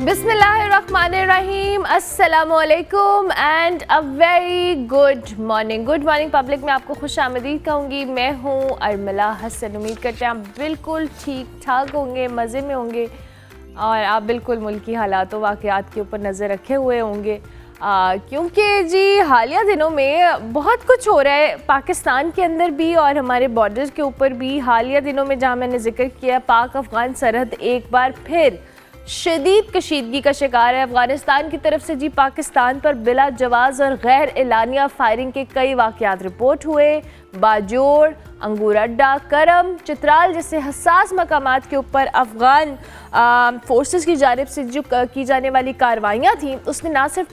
बिस्मिल्लाहिर्रहमानिर्रहीम, अस्सलामुअलैकुम and a very good morning public. मैं आपको खुश आमदीद कहूँगी। मैं हूँ अरमला हसन। उम्मीद करते हैं आप बिल्कुल ठीक ठाक होंगे, मज़े में होंगे और आप बिल्कुल मुल्की हालात व वाक़यात के ऊपर नज़र रखे हुए होंगे, क्योंकि जी हालिया दिनों में बहुत कुछ हो रहा है पाकिस्तान के अंदर भी और हमारे बॉर्डर्स के ऊपर भी। हालिया दिनों में जहाँ मैंने जिक्र किया, पाक अफ़गान सरहद एक बार फिर शदीद कशीदगी का शिकार है। अफगानिस्तान की तरफ से जी पाकिस्तान पर बिला जवाज़ और गैर एलानिया फायरिंग के कई वाक़यात रिपोर्ट हुए। बाजोड़, अंगूर अड्डा, करम, चित्राल जैसे हसास मकामात के ऊपर अफ़गान फोर्सेस की जानिब से जो की जाने वाली कार्रवाइयाँ थी, उसने ना सिर्फ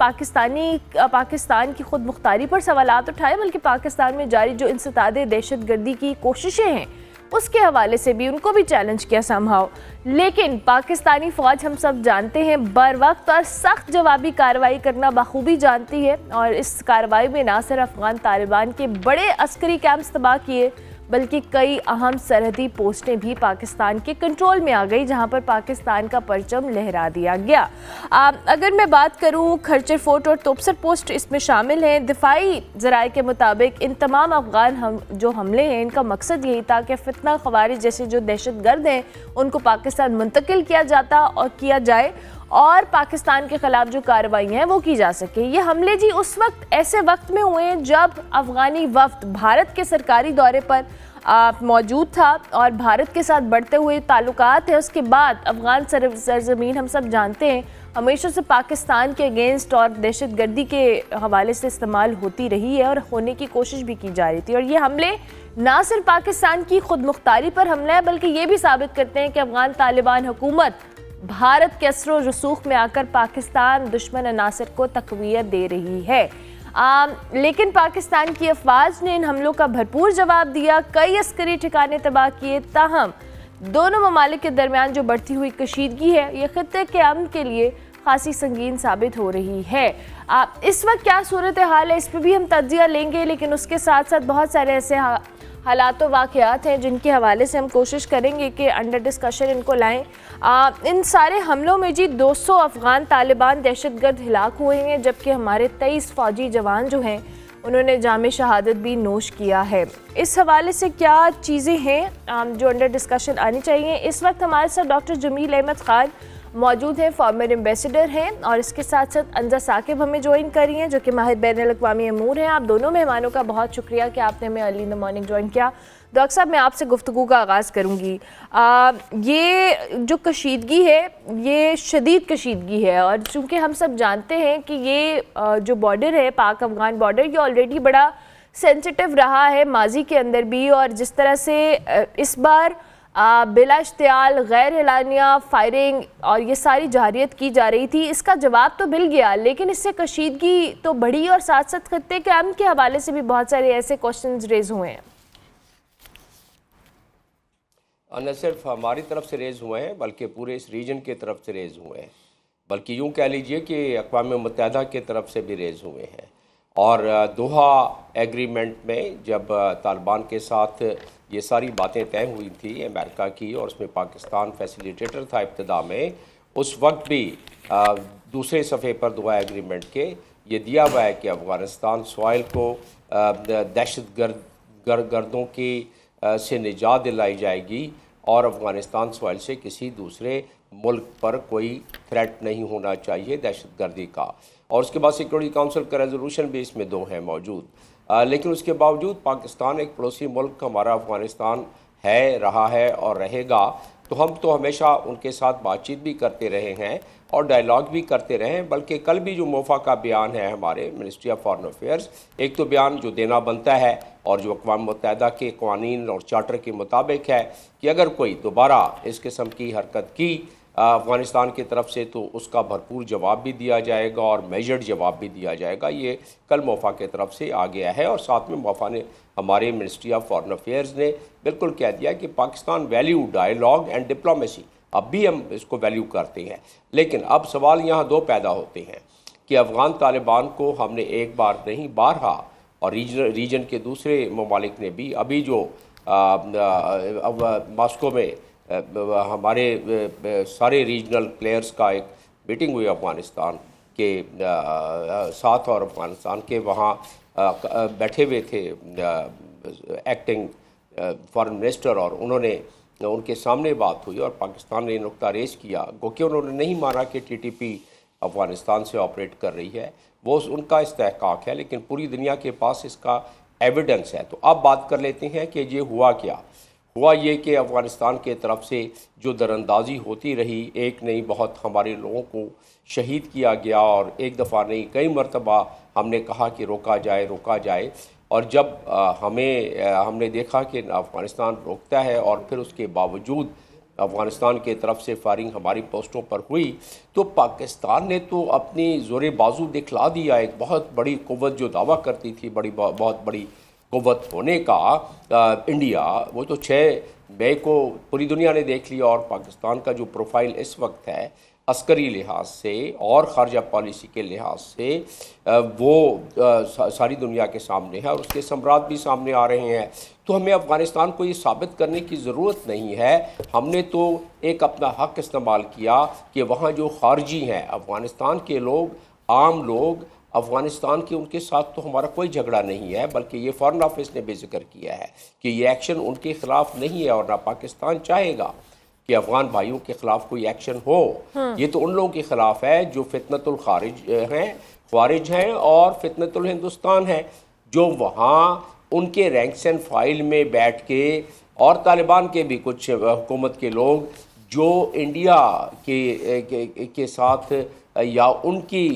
पाकिस्तान की खुद मुख्तारी पर सवालात उठाए, बल्कि पाकिस्तान में जारी जो इंसदादे दहशत गर्दी की कोशिशें हैं उसके हवाले से भी उनको भी चैलेंज किया संभाव। लेकिन पाकिस्तानी फ़ौज हम सब जानते हैं बर वक्त और सख्त जवाबी कार्रवाई करना बखूबी जानती है, और इस कार्रवाई में ना सिर्फ अफगान तालिबान के बड़े अस्करी कैंप्स तबाह किए, बल्कि कई अहम सरहदी पोस्टें भी पाकिस्तान के कंट्रोल में आ गई, जहां पर पाकिस्तान का परचम लहरा दिया गया। अगर मैं बात करूं, खर्चर फोर्ट और तोपसर पोस्ट इसमें शामिल हैं। दिफाई ज़राए के मुताबिक इन तमाम अफगान जो हमले हैं, इनका मकसद यही था कि फितना खवारिज जैसे जो दहशत गर्द हैं उनको पाकिस्तान मुंतकिल किया जाए और पाकिस्तान के ख़िलाफ़ जो कार्रवाई हैं वो की जा सके। ये हमले जी उस वक्त ऐसे वक्त में हुए हैं जब अफ़गानी वफ़द भारत के सरकारी दौरे पर मौजूद था और भारत के साथ बढ़ते हुए ताल्लुकात है। उसके बाद अफ़गान सरज़मीन हम सब जानते हैं हमेशा से पाकिस्तान के अगेंस्ट और दहशत गर्दी के हवाले से इस्तेमाल होती रही है और होने की कोशिश भी की जा रही थी। और ये हमले ना सिर्फ पाकिस्तान की खुद मुख्तारी पर हमला है, बल्कि ये भी साबित करते हैं कि अफ़गान तालिबान हुकूमत भारत के असर और रसूख में आकर पाकिस्तान दुश्मन अनासर को तक़वियत दे रही है। लेकिन पाकिस्तान की अफवाज ने इन हमलों का भरपूर जवाब दिया, कई अस्करी ठिकाने तबाह किए। ताहम दोनों ममालिक के दरमियान जो बढ़ती हुई कशीदगी है, ये खित्ते के अमन के लिए खासी संगीन साबित हो रही है। इस वक्त क्या सूरत हाल है, इस पर भी हम तज्जिया लेंगे, लेकिन उसके साथ साथ बहुत सारे ऐसे हालात व वाक़यात हैं जिनके हवाले से हम कोशिश करेंगे कि अंडर डिस्कशन इनको लाएं। इन सारे हमलों में जी 200 अफ़गान तालिबान दहशतगर्द हिलाक हुए हैं, जबकि हमारे 23 फ़ौजी जवान जो हैं उन्होंने जाम शहादत भी नोश किया है। इस हवाले से क्या चीज़ें हैं जो अंडर डिस्कशन आनी चाहिए। इस वक्त हमारे साथ डॉक्टर जमील अहमद खान मौजूद हैं, फॉर्मर एम्बेसडर हैं, और इसके साथ साथ अंजा साकिब हमें ज्वाइन कर रही हैं जो कि माहिर बैनुल-अक़वामी अमूर हैं। आप दोनों मेहमानों का बहुत शुक्रिया कि आपने हमें early in the morning join किया। डॉक्टर साहब, मैं आपसे गुफ्तगू का आगाज़ करूँगी। ये जो कशीदगी है ये शदीद कशीदगी है, और चूँकि हम सब जानते हैं कि ये जो बॉर्डर है पाक अफ़गान बॉर्डर, ये ऑलरेडी बड़ा सेंसिटिव रहा है माजी के अंदर भी, और जिस तरह से इस बार बिला इश्तियाल गैर एलानिया फायरिंग और ये सारी जारियत की जा रही थी, इसका जवाब तो मिल गया, लेकिन इससे कशीदगी तो बढ़ी और साथ साथ खत्ते के अमन के हवाले से भी बहुत सारे ऐसे क्वेश्चंस रेज हुए हैं। न सिर्फ हमारी तरफ से रेज हुए हैं बल्कि पूरे इस रीजन की तरफ से रेज हुए हैं, बल्कि यूँ कह लीजिए कि अक़वाम मुत्तहिदा की तरफ से भी रेज हुए हैं। और दोहा एग्रीमेंट में जब तालिबान के साथ ये सारी बातें तय हुई थी अमेरिका की, और उसमें पाकिस्तान फैसिलिटेटर था इब्तिदा में, उस वक्त भी दूसरे सफ़े पर दोहा एग्रीमेंट के ये दिया हुआ है कि अफ़गानिस्तान सॉइल को दहशत गर्दों की से निजात दिलाई जाएगी और अफ़गानिस्तान सॉइल से किसी दूसरे मुल्क पर कोई थ्रेट नहीं होना चाहिए दहशत गर्दी का। और उसके बाद सिक्योरिटी काउंसिल का रेजोल्यूशन भी इसमें 2 हैं मौजूद। लेकिन उसके बावजूद पाकिस्तान एक पड़ोसी मुल्क हमारा अफ़गानिस्तान है, रहा है और रहेगा, तो हम तो हमेशा उनके साथ बातचीत भी करते रहे हैं और डायलॉग भी करते रहे हैं। बल्कि कल भी जो मोफा का बयान है हमारे मिनिस्ट्री ऑफ फॉरेन अफेयर्स, एक तो बयान जो देना बनता है और जो अक़वाम मुत्तहिदा के क़वानीन और चार्टर के मुताबिक है कि अगर कोई दोबारा इस किस्म की हरकत की अफ़गानिस्तान की तरफ से तो उसका भरपूर जवाब भी दिया जाएगा और मेजर्ड जवाब भी दिया जाएगा। ये कल मोफा की तरफ से आ गया है, और साथ में मोफा ने, हमारे मिनिस्ट्री ऑफ फॉरेन अफेयर्स ने बिल्कुल कह दिया कि Pakistan value dialogue and diplomacy, अब भी हम इसको वैल्यू करते हैं। लेकिन अब सवाल यहाँ 2 पैदा होते हैं कि अफ़गान तालिबान को हमने एक बार नहीं बारहा, और रीजन के दूसरे ममालिक ने भी, अभी जो मॉस्को में हमारे सारे रीजनल प्लेयर्स का एक मीटिंग हुई अफ़गानिस्तान के साथ, और अफ़गानिस्तान के वहाँ बैठे हुए थे एक्टिंग फॉरेन मिनिस्टर, और उन्होंने उनके सामने बात हुई और पाकिस्तान ने नुक्ता रेज किया, क्योंकि उन्होंने नहीं माना कि टीटीपी अफ़गानिस्तान से ऑपरेट कर रही है, वो उनका इस्तेहकाक है, लेकिन पूरी दुनिया के पास इसका एविडेंस है। तो अब बात कर लेते हैं कि ये हुआ क्या। हुआ ये कि अफ़गानिस्तान के तरफ से जो दरअंदाज़ी होती रही, एक नहीं बहुत हमारे लोगों को शहीद किया गया, और एक दफ़ा नहीं कई मरतबा हमने कहा कि रोका जाए, और जब हमने देखा कि अफ़गानिस्तान रोकता है और फिर उसके बावजूद अफ़गानिस्तान के तरफ से फायरिंग हमारी पोस्टों पर हुई, तो पाकिस्तान ने तो अपनी ज़ोरे बाजू दिखला दिया। एक बहुत बड़ी क़ुव्वत जो दावा करती थी बहुत बड़ी क़ुव्वत होने का, इंडिया, वो तो 6 मई को पूरी दुनिया ने देख लिया, और पाकिस्तान का जो प्रोफाइल इस वक्त है अस्करी लिहाज से और ख़ारजा पॉलिसी के लिहाज से, वो सारी दुनिया के सामने है, और उसके सम्राट भी सामने आ रहे हैं। तो हमें अफ़गानिस्तान को ये साबित करने की ज़रूरत नहीं है, हमने तो एक अपना हक़ इस्तेमाल किया कि वहाँ जो ख़ारजी हैं, अफ़गानिस्तान के लोग, आम लोग, अफ़गानिस्तान के, उनके साथ तो हमारा कोई झगड़ा नहीं है, बल्कि ये फ़ॉरेन ऑफिस ने भी जिक्र किया है कि ये एक्शन उनके ख़िलाफ़ नहीं है, और ना पाकिस्तान चाहेगा कि अफ़गान भाइयों के ख़िलाफ़ कोई एक्शन हो। ये तो उन लोगों के ख़िलाफ़ है जो फितनतुल ख़वारिज हैं और फितनतुल हिंदुस्तान है, जो वहाँ उनके रैंक्स एंड फाइल में बैठ के, और तालिबान के भी कुछ हुकूमत के लोग जो इंडिया के साथ या उनकी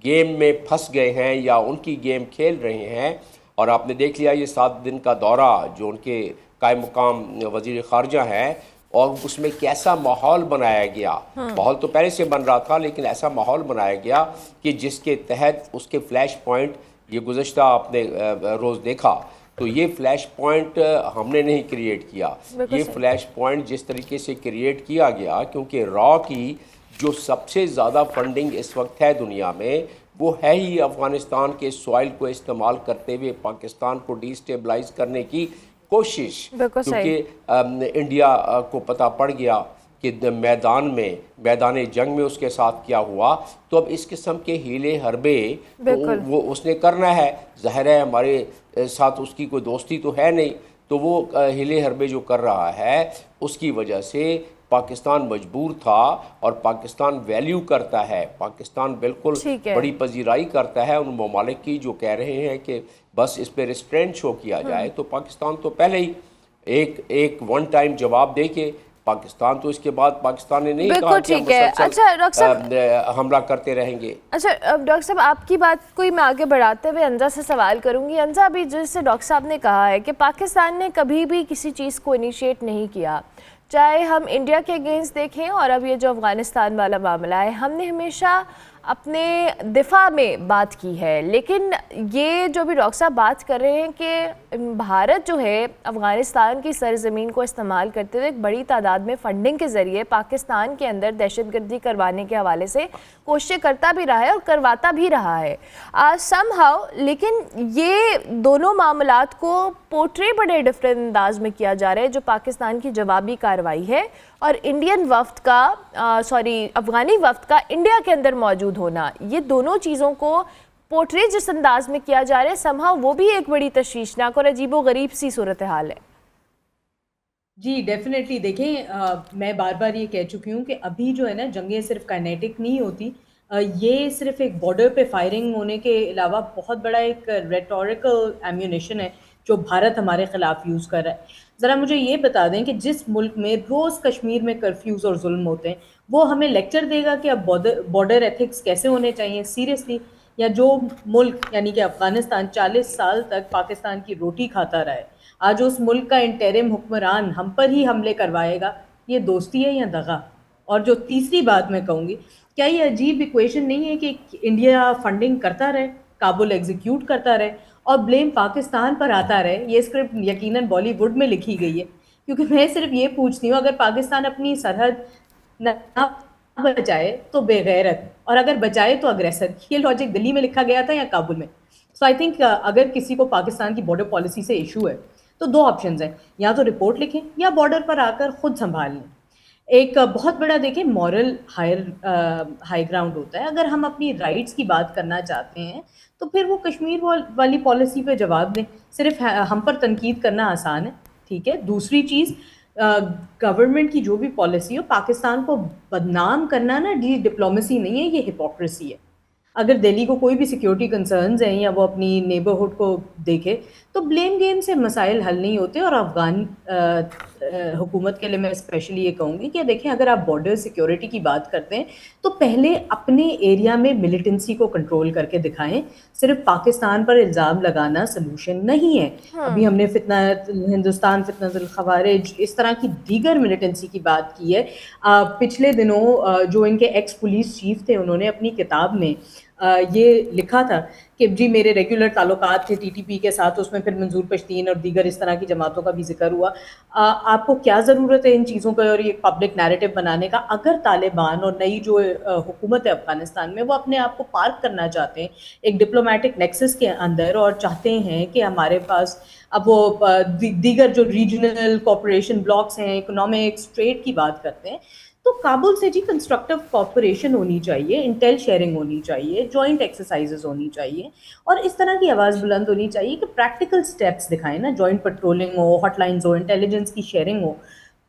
गेम में फंस गए हैं या उनकी गेम खेल रहे हैं। और आपने देख लिया ये 7 दिन का दौरा जो उनके कायम मुकाम वज़ीर ख़ारजा हैं, और उसमें कैसा माहौल बनाया गया। माहौल तो पहले से बन रहा था, लेकिन ऐसा माहौल बनाया गया कि जिसके तहत उसके फ्लैश पॉइंट, ये गुज़श्ता आपने रोज़ देखा, तो ये फ्लैश पॉइंट हमने नहीं क्रिएट किया। ये फ्लैश पॉइंट जिस तरीके से क्रिएट किया गया, क्योंकि रॉ की जो सबसे ज़्यादा फंडिंग इस वक्त है दुनिया में, वो है ही अफ़गानिस्तान के सॉइल को इस्तेमाल करते हुए पाकिस्तान को डिस्टेबलाइज करने की कोशिश। क्योंकि इंडिया को पता पड़ गया कि मैदान जंग में उसके साथ क्या हुआ, तो अब इस किस्म के हीले हरबे तो वो उसने करना है। ज़ाहिर है हमारे साथ उसकी कोई दोस्ती तो है नहीं, तो वो हीले हरबे जो कर रहा है उसकी वजह से पाकिस्तान मजबूर था, और पाकिस्तान वैल्यू करता है, पाकिस्तान बिल्कुल बड़ी पजीराई करता है उन ममालिक की जो कह रहे हैं कि बस इस पर रिस्ट्रेंट शो किया जाए। तो पाकिस्तान तो पहले ही एक वन टाइम जवाब दे के, पाकिस्तान तो इसके बाद पाकिस्तान ने नहीं कहा कि अच्छा डॉक्टर साहब हमला करते रहेंगे। अच्छा डॉक्टर साहब, आपकी बात को मैं आगे बढ़ाते हुए अंजा से सवाल करूंगी। अंजा, अभी जैसे डॉक्टर साहब ने कहा है कि पाकिस्तान ने कभी भी किसी चीज़ को इनिशिएट नहीं किया, चाहे हम इंडिया के अगेंस्ट देखें और अब ये जो अफ़गानिस्तान वाला मामला है, हमने हमेशा अपने दिफा में बात की है। लेकिन ये जो भी डॉक्टर साहब बात कर रहे हैं कि भारत जो है अफ़गानिस्तान की सरज़मीन को इस्तेमाल करते हुए एक बड़ी तादाद में फ़ंडिंग के ज़रिए पाकिस्तान के अंदर दहशतगर्दी करवाने के हवाले से कोशिशें करता भी रहा है और करवाता भी रहा है समहाउ। लेकिन ये दोनों मामलात को पोर्ट्रे बड़े डिफरेंट अंदाज में किया जा रहा है, जो पाकिस्तान की जवाबी कार्रवाई है और इंडियन वफ्द का अफ़गानी वफ्द का इंडिया के अंदर मौजूद होना, ये दोनों चीज़ों को पोर्ट्रे जिस अंदाज में किया जा रहा है समहाउ वो भी एक बड़ी तशवीशनाक और अजीबो गरीब सी सूरत हाल है। जी डेफिनेटली, देखें मैं बार बार ये कह चुकी हूँ कि अभी जो है ना, जंगें सिर्फ काइनेटिक नहीं होती, ये सिर्फ एक बॉर्डर पे फायरिंग होने के अलावा बहुत बड़ा एक रेटोरिकल एम्यूनेशन है जो भारत हमारे ख़िलाफ़ यूज़ कर रहा है। ज़रा मुझे ये बता दें कि जिस मुल्क में रोज़ कश्मीर में कर्फ्यूज़ और जुल्म होते हैं, वो हमें लेक्चर देगा कि अब बॉर्डर एथिक्स कैसे होने चाहिए सीरियसली? या जो मुल्क यानी कि अफ़गानिस्तान 40 साल तक पाकिस्तान की रोटी खाता रहा है, आज उस मुल्क का इंटरिम हुक्मरान हम पर ही हमले करवाएगा, ये दोस्ती है या दगा? और जो तीसरी बात मैं कहूँगी, क्या ये अजीब इक्वेशन नहीं है कि इंडिया फंडिंग करता रहे, काबुल एग्जीक्यूट करता रहे और ब्लेम पाकिस्तान पर आता रहे? ये स्क्रिप्ट यकीनन बॉलीवुड में लिखी गई है, क्योंकि मैं सिर्फ ये पूछती हूँ, अगर पाकिस्तान अपनी सरहद ना बचाए तो बेगैरत, और अगर बचाए तो अग्रेसर, ये लॉजिक दिल्ली में लिखा गया था या काबुल में? सो आई थिंक अगर किसी को पाकिस्तान की बॉर्डर पॉलिसी से इशू है तो 2 ऑप्शंस हैं, या तो रिपोर्ट लिखें या बॉर्डर पर आकर खुद संभाल लें। एक बहुत बड़ा देखिए मॉरल हाई ग्राउंड होता है। अगर हम अपनी राइट्स की बात करना चाहते हैं तो फिर वो कश्मीर वाली पॉलिसी पे जवाब दें। सिर्फ हम पर तनकीद करना आसान है, ठीक है। दूसरी चीज़, गवर्नमेंट की जो भी पॉलिसी हो, पाकिस्तान को बदनाम करना ना डी डिप्लोमेसी नहीं है, ये हिपोक्रेसी है। अगर दिल्ली को कोई भी सिक्योरिटी कंसर्न्स हैं या वो अपनी नेबरहुड को देखे तो ब्लेम गेम से मसाइल हल नहीं होते। और अफ़गान हुकूमत के लिए मैं स्पेशली ये कहूँगी कि देखें, अगर आप बॉर्डर सिक्योरिटी की बात करते हैं तो पहले अपने एरिया में मिलिटेंसी को कंट्रोल करके दिखाएं। सिर्फ पाकिस्तान पर इल्ज़ाम लगाना सलूशन नहीं है। अभी हमने हिंदुस्तान फितनतुल खवारिज इस तरह की दीगर मिलिटेंसी की बात की है। पिछले दिनों जो इनके एक्स पुलिस चीफ थे, उन्होंने अपनी किताब में ये लिखा था कि जी मेरे रेगुलर ताल्लुकात थे टीटीपी के साथ, उसमें फिर मंजूर पश्तीन और दीगर इस तरह की जमातों का भी जिक्र हुआ। आपको क्या ज़रूरत है इन चीज़ों का और ये पब्लिक नैरेटिव बनाने का? अगर तालिबान और नई जो हुकूमत है अफ़गानिस्तान में, वो अपने आप को पार्क करना चाहते हैं एक डिप्लोमेटिक नेक्सस के अंदर और चाहते हैं कि हमारे पास अब वो दीगर जो रीजनल कोऑपरेशन ब्लॉक्स हैं, इकोनॉमिक्स, ट्रेड की बात करते हैं, तो काबुल से जी कंस्ट्रक्टिव कोऑपरेशन होनी चाहिए, इंटेल शेयरिंग होनी चाहिए, जॉइंट एक्सरसाइजेज होनी चाहिए और इस तरह की आवाज़ बुलंद होनी चाहिए कि प्रैक्टिकल स्टेप्स दिखाएं ना, जॉइंट पेट्रोलिंग हो, हॉटलाइंस हो, इंटेलिजेंस की शेयरिंग हो।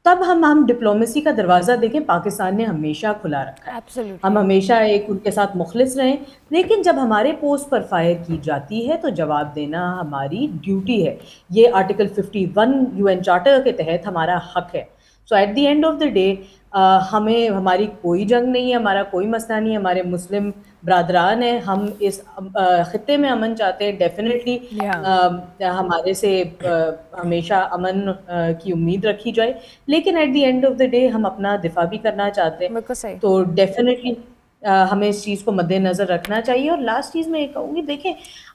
तब हम डिप्लोमेसी का दरवाज़ा देखें, पाकिस्तान ने हमेशा खुला रखा है। Absolutely. हम हमेशा एक उनके साथ मुखलिस रहें, लेकिन जब हमारे पोस्ट पर फायर की जाती है तो जवाब देना हमारी ड्यूटी है। ये आर्टिकल 51 यूएन चार्टर के तहत हमारा हक है। So at the end of the day हमें, हमारी कोई जंग नहीं है, हमारा कोई मसला नहीं है, हमारे मुस्लिम ब्रादरान हैं, हम इस खित्ते में अमन चाहते हैं। डेफिनेटली हमारे से हमेशा अमन की उम्मीद रखी जाए, लेकिन eight the end of the day हम अपना दिफा भी करना चाहते हैं। तो डेफिनेटली हमें इस चीज़ को मद्देनज़र रखना चाहिए। और लास्ट चीज़ मैं ये कहूँगी, देखें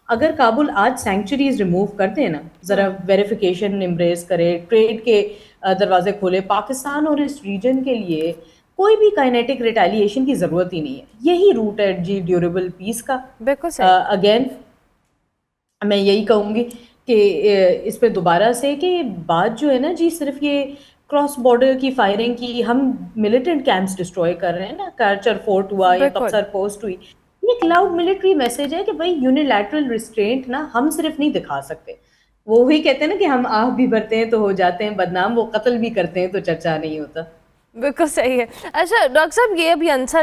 अगर काबुल आज सैंक्चुरीज रिमूव कर दें ना, ज़रा वेरिफिकेशन एम्ब्रेस करे, ट्रेड के दरवाजे खोले, पाकिस्तान और इस रीजन के लिए कोई भी काइनेटिक रिटेलिएशन की ज़रूरत ही नहीं है। यही रूट है जी ड्यूरेबल पीस का। बिल्कुल अगेन मैं यही कहूँगी कि इस पे दोबारा से कि बात जो है ना जी, सिर्फ ये क्रॉस बॉर्डर की फायरिंग की, हम मिलिटेंट कैंप्स डिस्ट्रॉय कर रहे हैं ना, कारचर फोर्ट हुआ या कप्सर पोस्ट हुई, ये एक लाउड मिलिट्री मैसेज है कि भाई यूनिलैटरल रिस्ट्रेंट ना हम सिर्फ नहीं दिखा सकते। वो ही कहते हैं ना कि हम आग भी भरते हैं तो हो जाते हैं बदनाम, वो कत्ल भी करते हैं तो चर्चा नहीं होता। बिल्कुल सही है। अच्छा डॉक्टर साहब, ये अभी अंजा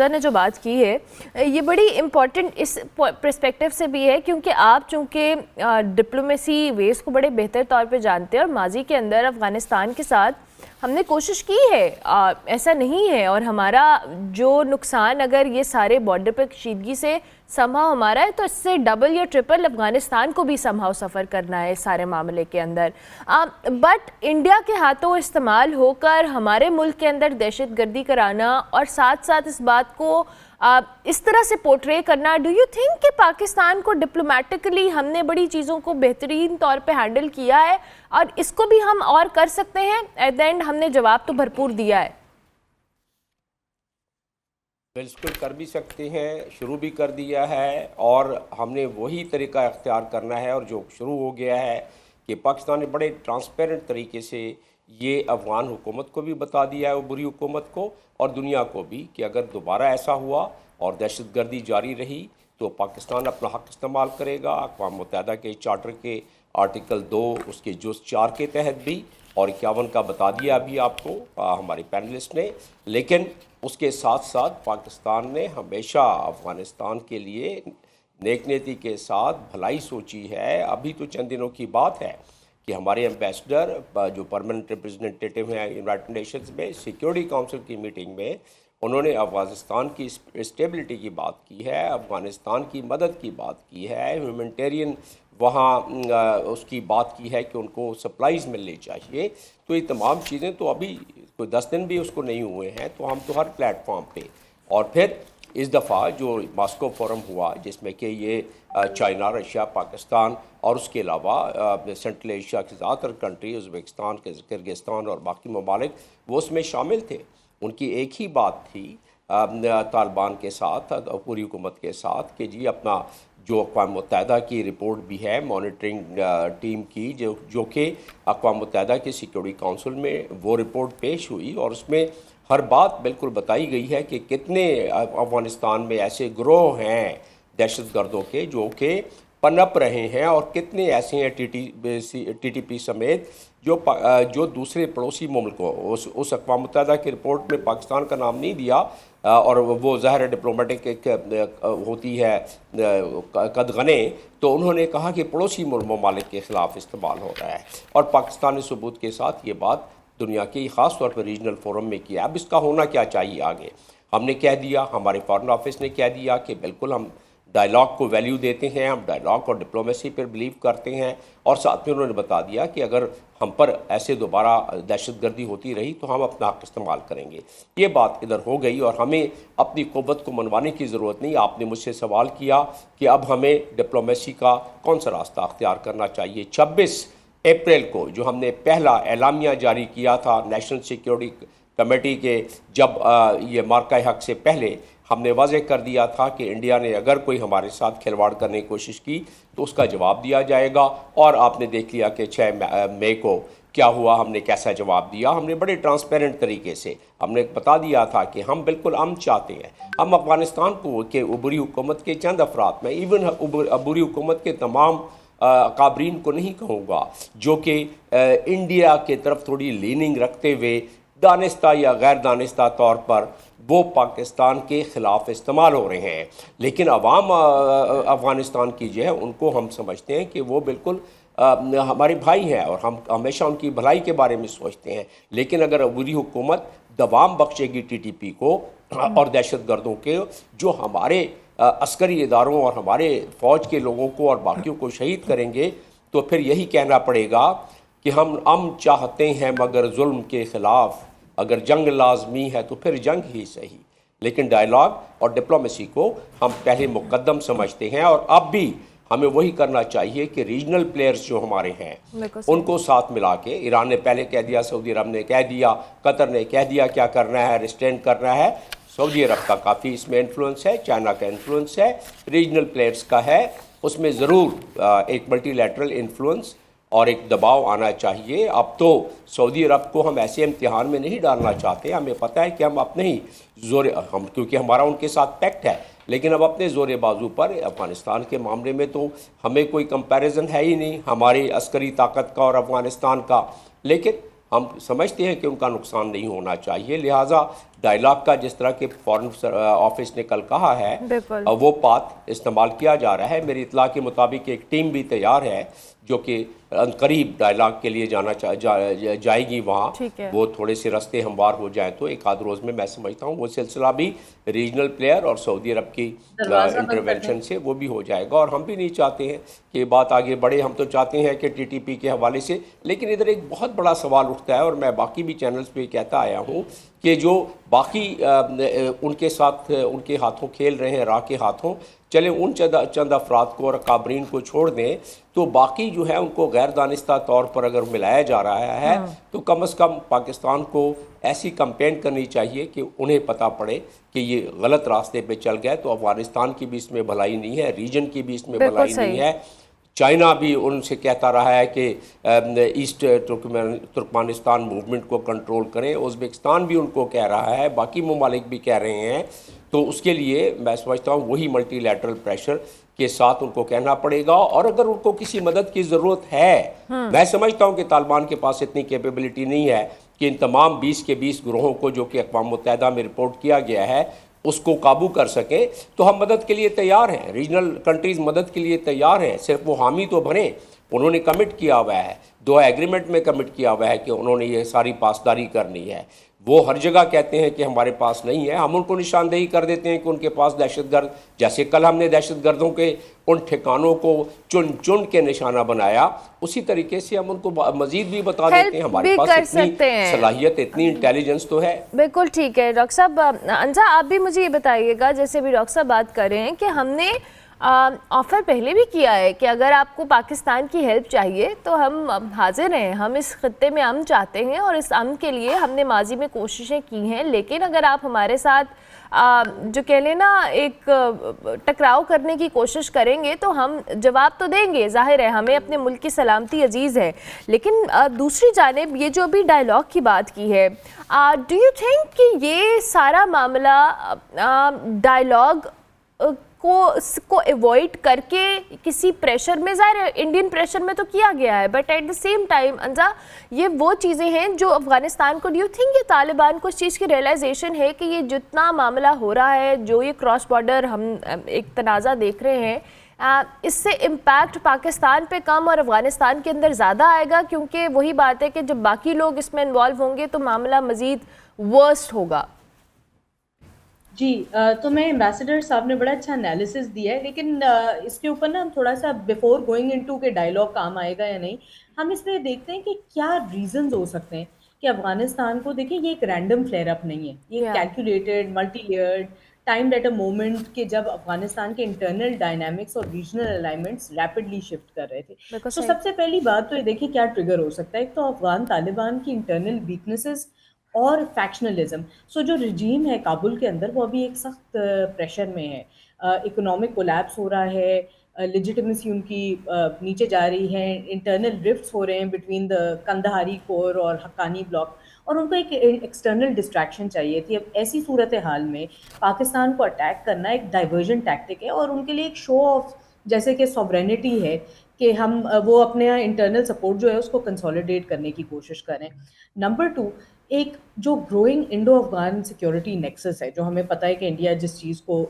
ने जो बात की है, ये बड़ी इम्पॉर्टेंट इस पर्सपेक्टिव से भी है क्योंकि आप चूँकि डिप्लोमेसी वेज को बड़े बेहतर तौर पे जानते हैं और माजी के अंदर अफ़गानिस्तान के साथ हमने कोशिश की है, ऐसा नहीं है। और हमारा जो नुकसान अगर ये सारे बॉर्डर पर कशीदगी से संभव हमारा है तो इससे डबल या ट्रिपल अफ़गानिस्तान को भी संभव सफ़र करना है इस सारे मामले के अंदर। बट इंडिया के हाथों इस्तेमाल होकर हमारे मुल्क के अंदर दहशतगर्दी कराना और साथ साथ इस बात को इस तरह से पोर्ट्रे करना, डू यू थिंक कि पाकिस्तान को डिप्लोमेटिकली हमने बड़ी चीज़ों को बेहतरीन तौर पे हैंडल किया है और इसको भी हम और कर सकते हैं? एट द एंड हमने जवाब तो भरपूर दिया है। बिल्कुल कर भी सकते हैं, शुरू भी कर दिया है और हमने वही तरीका अख्तियार करना है। और जो शुरू हो गया है कि पाकिस्तान ने बड़े ट्रांसपेरेंट तरीके से ये अफ़गान हुकूमत को भी बता दिया है, वो बुरी हुकूमत को और दुनिया को भी, कि अगर दोबारा ऐसा हुआ और दहशतगर्दी जारी रही तो पाकिस्तान अपना हक़ इस्तेमाल करेगा। अक़वाम मुत्तहिदा के चार्टर के आर्टिकल 2 उसके जुज़ 4 के तहत भी और 51 का बता दिया अभी आपको हमारे पैनलिस्ट ने। लेकिन उसके साथ साथ पाकिस्तान ने हमेशा अफ़गानिस्तान के लिए नेक नीति के साथ भलाई सोची है। अभी तो चंद दिनों की बात है कि हमारे एम्बेसडर जो परमानेंट रिप्रेजेंटेटिव हैं यूनाइटेड नेशंस में, सिक्योरिटी काउंसिल की मीटिंग में उन्होंने अफ़गानिस्तान की स्टेबिलिटी की बात की है, अफ़गानिस्तान की मदद की बात की है, ह्यूमैनिटेरियन वहाँ उसकी बात की है कि उनको सप्लाईज़ मिलनी चाहिए। तो ये तमाम चीज़ें तो अभी कोई 10 दिन भी उसको नहीं हुए हैं, तो हम तो हर प्लेटफॉर्म पे। और फिर इस दफ़ा जो मॉस्को फोरम हुआ जिसमें कि ये चाइना, रशिया, पाकिस्तान और उसके अलावा सेंट्रल एशिया की ज़्यादातर कंट्री, उज़्बेकिस्तान, किर्गिस्तान और बाकी ममालिक वो उसमें शामिल थे। उनकी एक ही बात थी तालिबान के साथ, पूरी हुकूमत के साथ, कि जी अपना जो अक़वाम मुत्तहिदा की रिपोर्ट भी है मॉनिटरिंग टीम की, जो कि अक़वाम मुत्तहिदा के सिक्योरिटी काउंसिल में वो रिपोर्ट पेश हुई और उसमें हर बात बिल्कुल बताई गई है कि कितने अफ़गानिस्तान में ऐसे गिरोह हैं दहशतगर्दों के जो कि पनप रहे हैं और कितने ऐसे हैं TTP समेत जो दूसरे पड़ोसी मुल्कों, उस अक़वाम मुत्तहिदा की रिपोर्ट में पाकिस्तान का नाम नहीं दिया और वो ज़ाहिर डिप्लोमेटिक एक होती है कदगने, तो उन्होंने कहा कि पड़ोसी ममालिक के ख़िलाफ़ इस्तेमाल हो रहा है और पाकिस्तान ने सबूत के साथ ये बात दुनिया की ख़ास तौर पर रीजनल फोरम में किया। अब इसका होना क्या चाहिए आगे? हमने कह दिया, हमारे फॉरेन ऑफिस ने कह दिया कि बिल्कुल हम डायलॉग को वैल्यू देते हैं, हम डायलॉग और डिप्लोमेसी पर बिलीव करते हैं और साथ में उन्होंने बता दिया कि अगर हम पर ऐसे दोबारा दहशतगर्दी होती रही तो हम अपना हक इस्तेमाल करेंगे। ये बात इधर हो गई और हमें अपनी क़ुव्वत को मनवाने की ज़रूरत नहीं। आपने मुझसे सवाल किया कि अब हमें डिप्लोमेसी का कौन सा रास्ता अख्तियार करना चाहिए। 26 अप्रैल को जो हमने पहला एलामिया जारी किया था नेशनल सिक्योरिटी कमेटी के, जब ये मार्का हक से पहले हमने वाज़ेह कर दिया था कि इंडिया ने अगर कोई हमारे साथ खिलवाड़ करने की कोशिश की तो उसका जवाब दिया जाएगा और आपने देख लिया कि 6 मई को क्या हुआ, हमने कैसा जवाब दिया। हमने बड़े ट्रांसपेरेंट तरीके से हमने बता दिया था कि हम बिल्कुल अमन चाहते हैं। हम अफ़गानिस्तान को के उबरी हुकूमत के चंद अफराद में, इवन अबूरी हुकूमत के तमाम काबरीन को नहीं कहूँगा जो कि इंडिया के तरफ थोड़ी लीनिंग रखते हुए दानिस्ता या गैर दानिस्ता तौर पर वो पाकिस्तान के ख़िलाफ़ इस्तेमाल हो रहे हैं, लेकिन अवाम अफ़गानिस्तान की जो है उनको हम समझते हैं कि वो बिल्कुल हमारे भाई हैं और हम हमेशा उनकी भलाई के बारे में सोचते हैं। लेकिन अगर अबूरी हुकूमत दवाम बख्शेगी TTP को और दहशतगर्दों के जो हमारे अस्करी इदारों और हमारे फ़ौज के लोगों को और बाकियों को शहीद करेंगे, तो फिर यही कहना पड़ेगा कि हम अमन चाहते हैं मगर जुल्म के ख़िलाफ़, अगर जंग लाजमी है तो फिर जंग ही सही। लेकिन डायलॉग और डिप्लोमेसी को हम पहले मुकद्दम समझते हैं और अब भी हमें वही करना चाहिए कि रीजनल प्लेयर्स जो हमारे हैं उनको साथ मिला के, ईरान ने पहले कह दिया, सऊदी अरब ने कह दिया, कतर ने कह दिया क्या करना है, रिस्ट्रेन करना है। सऊदी अरब का काफ़ी इसमें इन्फ्लुएंस है, चाइना का इन्फ्लुएंस है, रीजनल प्लेयर्स का है, उसमें ज़रूर एक मल्टीलैटरल इन्फ्लुएंस और एक दबाव आना चाहिए। अब तो सऊदी अरब को हम ऐसे इम्तिहान में नहीं डालना चाहते, हमें पता है कि हम अपने ही क्योंकि हमारा उनके साथ पैक्ट है, लेकिन अब अपने ज़ोर बाजू पर अफ़गानिस्तान के मामले में तो हमें कोई कंपैरिजन है ही नहीं हमारी अस्करी ताकत का और अफ़गानिस्तान का, लेकिन हम समझते हैं कि उनका नुकसान नहीं होना चाहिए। लिहाजा डायलॉग का जिस तरह के फॉरेन ऑफिस ने कल कहा है वो बात इस्तेमाल किया जा रहा है। मेरी इत्तला के मुताबिक एक टीम भी तैयार है जो कि करीब डायलॉग के लिए जाएगी वहाँ। वो थोड़े से रास्ते हमवार हो जाए तो एक आध रोज़ में मैं समझता हूँ वो सिलसिला भी रीजनल प्लेयर और सऊदी अरब की इंटरवेंशन से वो भी हो जाएगा। और हम भी नहीं चाहते हैं कि बात आगे बढ़े, हम तो चाहते हैं कि TTP के हवाले से। लेकिन इधर एक बहुत बड़ा सवाल उठता है और मैं बाकी भी चैनल्स पे कहता आया हूँ कि जो बाकी उनके साथ उनके हाथों खेल रहे हैं, राह के हाथों, चले उन चंद अफराद को और काबरीन को छोड़ दें तो बाकी जो है उनको गैर दानिस्ता तौर पर अगर मिलाया जा रहा है तो कम से कम पाकिस्तान को ऐसी कंपेन करनी चाहिए कि उन्हें पता पड़े कि ये गलत रास्ते पे चल गए तो अफगानिस्तान की भी इसमें भलाई नहीं है, रीजन की भी इसमें भलाई नहीं है। चाइना भी उनसे कहता रहा है कि ईस्ट तुर्कमानिस्तान मूवमेंट को कंट्रोल करें, उज़्बेकिस्तान भी उनको कह रहा है, बाकी ममालिक भी कह रहे हैं। तो उसके लिए मैं समझता हूँ वही मल्टीलैटरल प्रेशर के साथ उनको कहना पड़ेगा। और अगर उनको किसी मदद की ज़रूरत है, मैं समझता हूँ कि तालिबान के पास इतनी कैपेबिलिटी नहीं है कि इन तमाम 20 के 20 ग्रोहों को जो कि अक़वाम मुत्तहिदा में रिपोर्ट किया गया है उसको काबू कर सके, तो हम मदद के लिए तैयार हैं। रीजनल कंट्रीज़ मदद के लिए तैयार हैं, सिर्फ वो हामी तो भरें। उन्होंने कमिट किया हुआ है, 2 एग्रीमेंट में कमिट किया हुआ है कि उन्होंने ये सारी पासदारी करनी है। वो हर जगह कहते हैं कि हमारे पास नहीं है, हम उनको निशानदेही कर देते हैं कि उनके पास दहशतगर्द, जैसे कल हमने दहशतगर्दों के उन ठिकानों को चुन चुन के निशाना बनाया, उसी तरीके से हम उनको मजीद भी बता देते हैं। हमारे पास इतनी सलाहियत, इतनी इंटेलिजेंस तो है। बिल्कुल ठीक है डॉक्टर साहब। अंजा आप भी मुझे ये बताइएगा, जैसे भी डॉक्टर साहब बात कर रहे हैं कि हमने ऑफ़र पहले भी किया है कि अगर आपको पाकिस्तान की हेल्प चाहिए तो हम हाजिर हैं, हम इस खत्ते में अमन चाहते हैं और इस अमन के लिए हमने माजी में कोशिशें की हैं, लेकिन अगर आप हमारे साथ जो कह लें ना एक टकराव करने की कोशिश करेंगे तो हम जवाब तो देंगे, जाहिर है हमें अपने मुल्क की सलामती अजीज़ है। लेकिन दूसरी जानिब ये जो अभी डायलॉग की बात की है, डू यू थिंक कि ये सारा मामला डायलॉग को अवॉइड करके किसी प्रेशर में, ज़ाहिर है इंडियन प्रेशर में तो किया गया है, but at the same time Anja ये वो चीज़ें हैं जो अफ़गानिस्तान को, डू यू थिंक ये तालिबान को इस चीज़ की रियलाइजेशन है कि ये जितना मामला हो रहा है, जो ये क्रॉस बॉर्डर हम एक तनाज़ा देख रहे हैं, इससे इम्पैक्ट पाकिस्तान पे कम और अफ़गानिस्तान के अंदर ज़्यादा आएगा, क्योंकि वही बात है कि जब बाकी लोग इसमें इन्वॉल्व होंगे तो मामला मज़ीद वर्स्ट होगा। जी तो मैं एम्बेसडर साहब ने बड़ा अच्छा एनालिसिस दिया है, लेकिन इसके ऊपर ना हम थोड़ा सा बिफोर गोइंग इनटू के डायलॉग काम आएगा या नहीं, हम इसमें देखते हैं कि क्या रीजंस हो सकते हैं कि अफगानिस्तान को, देखिए ये एक रैंडम फ्लेयर अप नहीं है, ये Yeah. Calculated multi layered timed at a moment के जब अफगानिस्तान के इंटरनल डायनामिक्स और रीजनल अलाइनमेंट्स रैपिडली शिफ्ट कर रहे थे। बिल्कुल तो सही। सबसे पहली बात तो ये देखिए क्या ट्रिगर हो सकता है। एक तो अफगान तालिबान की इंटरनल वीकनेसेस और फैक्शनलिज्म। सो जो रिजीम है काबुल के अंदर वो अभी एक सख्त प्रेशर में है, इकोनॉमिक कोलैप्स हो रहा है, लेजिटिमेसी उनकी नीचे जा रही है, इंटरनल रिफ्ट्स हो रहे हैं बिटवीन द कंदहारी कोर और हक्कानी ब्लॉक, और उनको एक एक्सटर्नल डिस्ट्रैक्शन चाहिए थी। अब ऐसी सूरत हाल में पाकिस्तान को अटैक करना एक डाइवर्जन टैक्टिक है और उनके लिए एक शो ऑफ जैसे कि सॉवरेनिटी है कि हम वो अपने इंटरनल सपोर्ट जो है उसको कंसोलिडेट करने की कोशिश करें। नंबर टू, एक जो growing Indo Afghan security nexus है, जो हमें पता है कि इंडिया जिस चीज़ को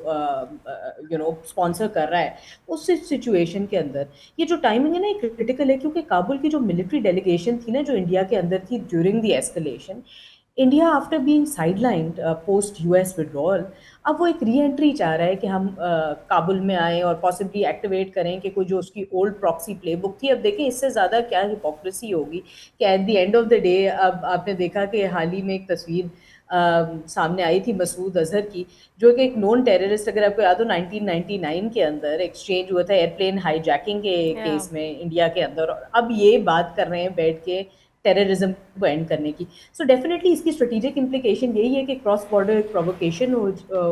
स्पॉन्सर कर रहा है, उस सिचुएशन के अंदर ये जो टाइमिंग है ना, ये क्रिटिकल है, क्योंकि काबुल की जो मिलिट्री डेलीगेशन थी ना जो इंडिया के अंदर थी during the escalation, India after being sidelined post US withdrawal, अब वो एक री एंट्री चाह रहा है कि हम काबुल में आए और पॉसिबली एक्टिवेट करें कि कोई जो उसकी ओल्ड प्रॉक्सी प्लेबुक थी। अब देखें इससे ज़्यादा क्या हिपोक्रेसी होगी कि at the end of the day, अब आपने देखा कि हाल ही में एक तस्वीर सामने आई थी मसूद अजहर की, जो कि एक नॉन टेररिस्ट, अगर आपको याद हो 1999 के अंदर एक्सचेंज हुआ था एयरप्लेन हाईजैकिंग के केस में इंडिया के अंदर, और अब ये बात कर रहे हैं बैठ के टेररिज्म को एंड करने की। सो डेफिनेटली इसकी स्ट्रेटेजिक इम्प्लिकेशन यही है कि क्रॉस बॉर्डर एक प्रोवोकेशन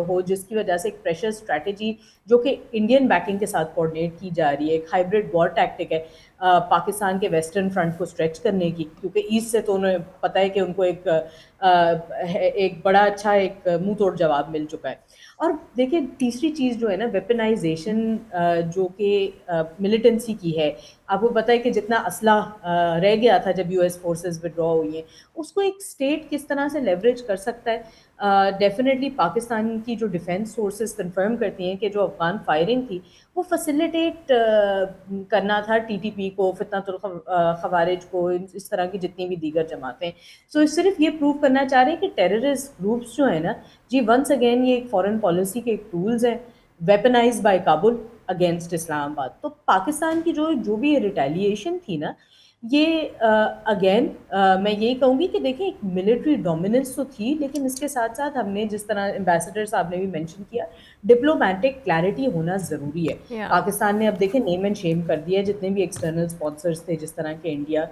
हो जिसकी वजह से एक प्रेशर स्ट्रैटेजी जो कि इंडियन बैकिंग के साथ कोऑर्डिनेट की जा रही है, एक हाइब्रिड वॉर टैक्टिक है पाकिस्तान के वेस्टर्न फ्रंट को स्ट्रेच करने की, क्योंकि ईस्ट से तो उन्हें पता है कि उनको एक बड़ा अच्छा एक मुंह तोड़ जवाब मिल चुका है। और देखिए तीसरी चीज़ जो है ना, वेपनाइजेशन जो कि मिलिटेंसी की है। आपको पता है कि जितना असला रह गया था जब यूएस फोर्सेस विड्रॉ हुई हैं, उसको एक स्टेट किस तरह से लेवरेज कर सकता है। डेफिनेटली पाकिस्तान की जो डिफेंस सोर्सेज कंफर्म करती हैं कि जो अफगान फायरिंग थी वो फैसिलिटेट करना था टीटीपी को, फितनतुल खवारिज को, इस तरह की जितनी भी दीगर जमातें। सो सिर्फ ये प्रूव करना चाह रहे हैं कि टेररिस्ट ग्रुप्स जो है ना जी, वंस अगेन ये एक फॉरेन पॉलिसी के टूल्स हैं, weaponise by Kabul against Islamabad. तो पाकिस्तान की जो भी रिटेलिएशन थी ना, ये अगेन मैं यही कहूँगी कि देखिए एक मिलिट्री डोमिनेंस तो थी, लेकिन इसके साथ साथ हमने जिस तरह एम्बेसडर साहब ने भी मेंशन किया, डिप्लोमेटिक क्लैरिटी होना ज़रूरी है। पाकिस्तान ने अब देखिए नेम एंड शेम कर दिया है जितने भी एक्सटर्नल स्पॉन्सर्स थे, जिस तरह के इंडिया,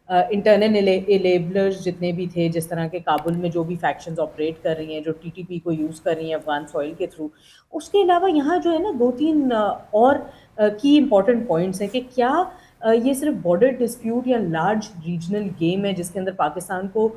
इंटरनल एनेबलर्स जितने भी थे, जिस तरह के काबुल में जो भी फैक्शंस ऑपरेट कर रही हैं, जो टीटीपी को यूज़ कर रही हैं अफगान सॉइल के थ्रू। उसके अलावा यहाँ जो है ना 2-3 और की इम्पॉर्टेंट पॉइंट्स हैं कि क्या ये सिर्फ बॉर्डर डिस्प्यूट या लार्ज रीजनल गेम है जिसके अंदर पाकिस्तान को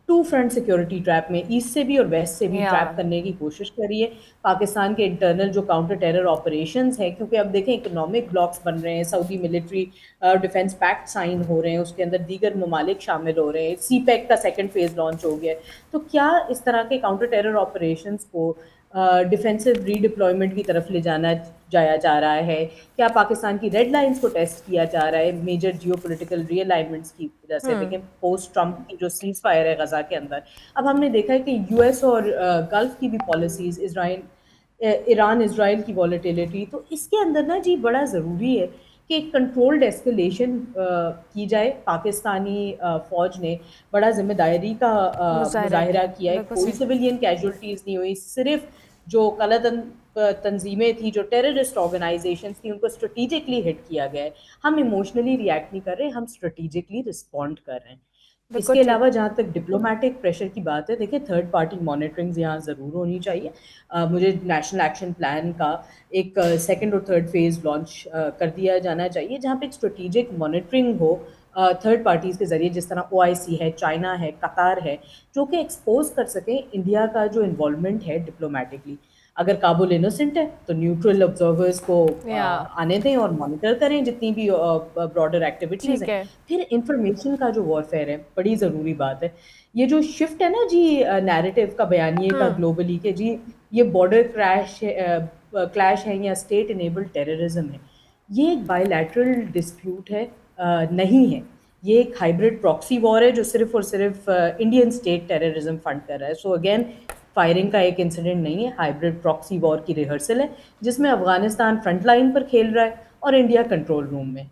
टू फ्रंट सिक्योरिटी ट्रैप में ईस्ट से भी और वेस्ट से भी ट्रैप करने की कोशिश कर रही है। पाकिस्तान के इंटरनल जो काउंटर टेरर ऑपरेशंस हैं, क्योंकि अब देखें इकोनॉमिक ब्लॉक्स बन रहे हैं, Saudi military defence pact sign हो रहे हैं, उसके अंदर दीगर ममालिक शामिल हो रहे हैं, सीपैक का सेकंड फेज लॉन्च हो गया है। तो क्या इस तरह के काउंटर टेरर ऑपरेशंस को डिफेंसिव रीडिप्लॉयमेंट की तरफ ले जाया जा रहा है? क्या पाकिस्तान की रेड लाइंस को टेस्ट किया जा रहा है मेजर जियोपॉलिटिकल रीअलाइनमेंट्स की वजह से? देखें पोस्ट ट्रंप की जो सीज फायर है गजा के अंदर, अब हमने देखा है कि यूएस और गल्फ की भी पॉलिसीज, ईरान इजराइल की वॉलेटिलिटी, तो इसके अंदर ना जी बड़ा ज़रूरी है कि एक कंट्रोल्ड एस्केलेशन की जाए। पाकिस्तानी फ़ौज ने बड़ा जिम्मेदारी का मुजाहिरा किया है, कोई सिविलियन कैजुअल्टीज़ नहीं हुई, सिर्फ जो काला तंजीमें थी, जो टेररिस्ट ऑर्गेनाइजेशंस थी, उनको स्ट्रेटेजिकली हिट किया गया है। हम इमोशनली रिएक्ट नहीं कर रहे, हम स्ट्रेटेजिकली रिस्पॉन्ड कर रहे हैं। बिल्कुल इसके ठीक। अलावा जहाँ तक डिप्लोमेटिक प्रेशर की बात है, देखिए थर्ड पार्टी मॉनिटरिंग यहाँ ज़रूर होनी चाहिए। मुझे नेशनल एक्शन प्लान का एक सेकंड और थर्ड फेज़ लॉन्च कर दिया जाना चाहिए, जहाँ पे एक स्ट्रेटेजिक मॉनिटरिंग हो थर्ड पार्टीज़ के ज़रिए, जिस तरह OIC है, चाइना है, कतार है, जो कि एक्सपोज कर सकें इंडिया का जो इन्वॉल्वमेंट है डिप्लोमेटिकली। अगर काबुल इनोसेंट है तो न्यूट्रल ऑब्जर्वर्स को या आने दें और मॉनिटर करें जितनी भी ब्रॉडर एक्टिविटीज़ ठीक हैं। है। फिर इंफॉर्मेशन का जो वॉरफेयर है, बड़ी ज़रूरी बात है। ये जो शिफ्ट है ना जी, नैरेटिव का, बयानिए का ग्लोबली, के जी ये बॉर्डर क्लैश है या स्टेट इनेबल्ड टेररिज्म है, ये एक बायलैटरल डिस्प्यूट है, नहीं है। ये एक हाइब्रिड प्रॉक्सी वॉर है जो सिर्फ और सिर्फ इंडियन स्टेट टेररिज्म फंड कर रहा है। सो अगेन, फायरिंग का एक इंसिडेंट नहीं है, हाइब्रिड प्रॉक्सी वॉर की रिहर्सल है, जिसमें अफगानिस्तान फ्रंट लाइन पर खेल रहा है और इंडिया कंट्रोल रूम में।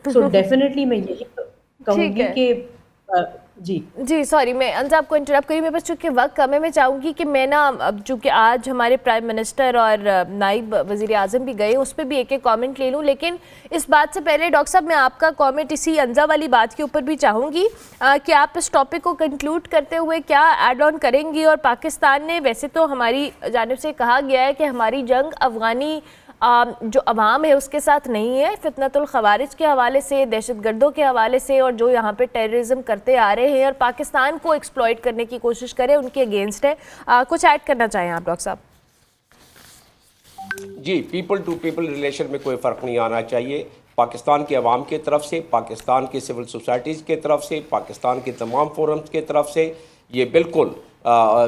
सो डेफिनेटली मैं यही ठीक कहूँगी है। कि जी जी सॉरी, मैं अंजा आपको इंटरप्ट करी, मेरे पास चूँकि वक्त कम है, मैं चाहूँगी कि मैं ना, अब चूँकि आज हमारे प्राइम मिनिस्टर और नाइब वज़ीर आज़म भी गए, उस पर भी एक एक कमेंट ले लूँ, लेकिन इस बात से पहले डॉक्टर साहब मैं आपका कमेंट इसी अंजा वाली बात के ऊपर भी चाहूँगी कि आप इस टॉपिक को कंक्लूड करते हुए क्या ऐड ऑन करेंगी। और पाकिस्तान ने, वैसे तो हमारी जानिब से कहा गया है कि हमारी जंग अफ़गानी जो अवाम है उसके साथ नहीं है, फितनतुल खवारिज के हवाले से, दहशतगर्दों के हवाले से, और जो यहाँ पे टेररिज्म करते आ रहे हैं और पाकिस्तान को एक्सप्लॉइट करने की कोशिश करें, उनके अगेंस्ट है। कुछ ऐड करना चाहें आप डॉक्टर साहब? जी, पीपल टू पीपल रिलेशन में कोई फ़र्क नहीं आना चाहिए। पाकिस्तान के अवाम की तरफ से, पाकिस्तान की सिविल सोसाइटीज़ की तरफ से, पाकिस्तान के तमाम फोरम्स की तरफ से ये बिल्कुल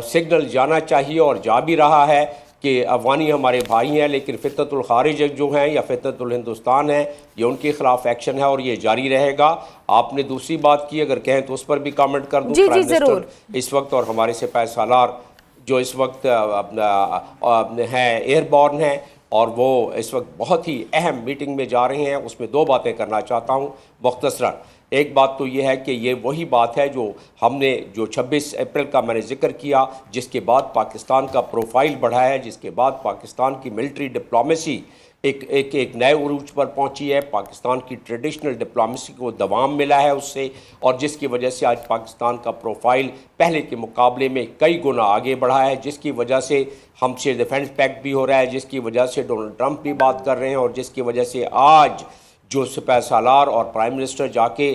सिग्नल जाना चाहिए और जा भी रहा है कि अफ़गानी हमारे भाई हैं, लेकिन फितनतुल खारिज जो हैं या फितनतुल हिंदुस्तान है, ये उनके खिलाफ एक्शन है और ये जारी रहेगा। आपने दूसरी बात की, अगर कहें तो उस पर भी कमेंट कर दूँ। प्राइम मिनिस्टर इस वक्त और हमारे सिपाही सालार जो इस वक्त हैं, एयरबॉर्न हैं, और वो इस वक्त बहुत ही अहम मीटिंग में जा रहे हैं। उसमें दो बातें करना चाहता हूँ मुख्तसरन। एक बात तो ये है कि ये वही बात है जो हमने, जो 26 अप्रैल का मैंने जिक्र किया, जिसके बाद पाकिस्तान का प्रोफाइल बढ़ा है, जिसके बाद पाकिस्तान की मिलिट्री डिप्लोमेसी एक नए उरूज पर पहुंची है। पाकिस्तान की ट्रेडिशनल डिप्लोमेसी को दवाम मिला है उससे, और जिसकी वजह से आज पाकिस्तान का प्रोफाइल पहले के मुकाबले में कई गुना आगे बढ़ा है, जिसकी वजह से हमसे डिफेंस पैक्ट भी हो रहा है, जिसकी वजह से डोनाल्ड ट्रंप भी बात कर रहे हैं, और जिसकी वजह से आज जो सिपाही सालार और प्राइम मिनिस्टर जाके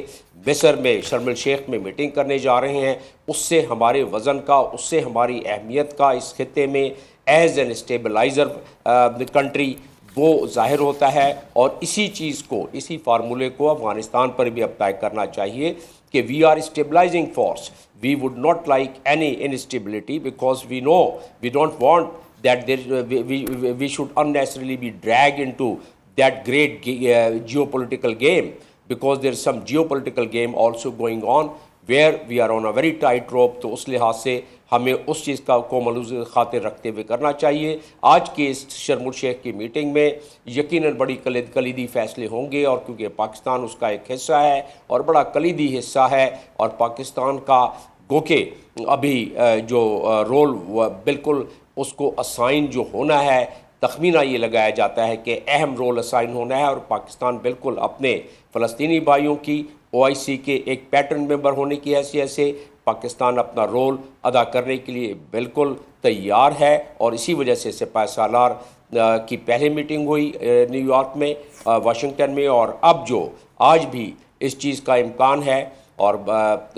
मिस्र में शर्म एल शेख में मीटिंग करने जा रहे हैं, उससे हमारे वज़न का, उससे हमारी अहमियत का इस खित्ते में एज एन स्टेबलाइज़र कंट्री वो ज़ाहिर होता है। और इसी चीज़ को, इसी फार्मूले को अफ़गानिस्तान पर भी अप्लाई करना चाहिए कि we are stabilising force, we would not like any instability, because we know we don't want that we should unnecessarily be drag into that great geopolitical game, because there is some geopolitical game also going on where we are on a very tight rope। तो उस लिहाज से हमें उस चीज़ को मलूज़ खातिर रखते हुए करना चाहिए। आज के इस शर्म एल शेख की मीटिंग में यकीनन बड़ी कलीदी फ़ैसले होंगे, और क्योंकि पाकिस्तान उसका एक हिस्सा है और बड़ा कलीदी हिस्सा है, और पाकिस्तान का गोके अभी जो रोल बिल्कुल उसको असाइन जो होना है, तखमीना ये लगाया जाता है कि अहम रोल असाइन होना है, और पाकिस्तान बिल्कुल अपने फ़लस्तीनी भाइयों की OIC के एक पैटर्न मेंबर होने की हैसियत से पाकिस्तान अपना रोल अदा करने के लिए बिल्कुल तैयार है। और इसी वजह से सिपाही सालार की पहले मीटिंग हुई न्यूयॉर्क में, वाशिंगटन में, और अब जो आज भी इस चीज़ का इम्कान है और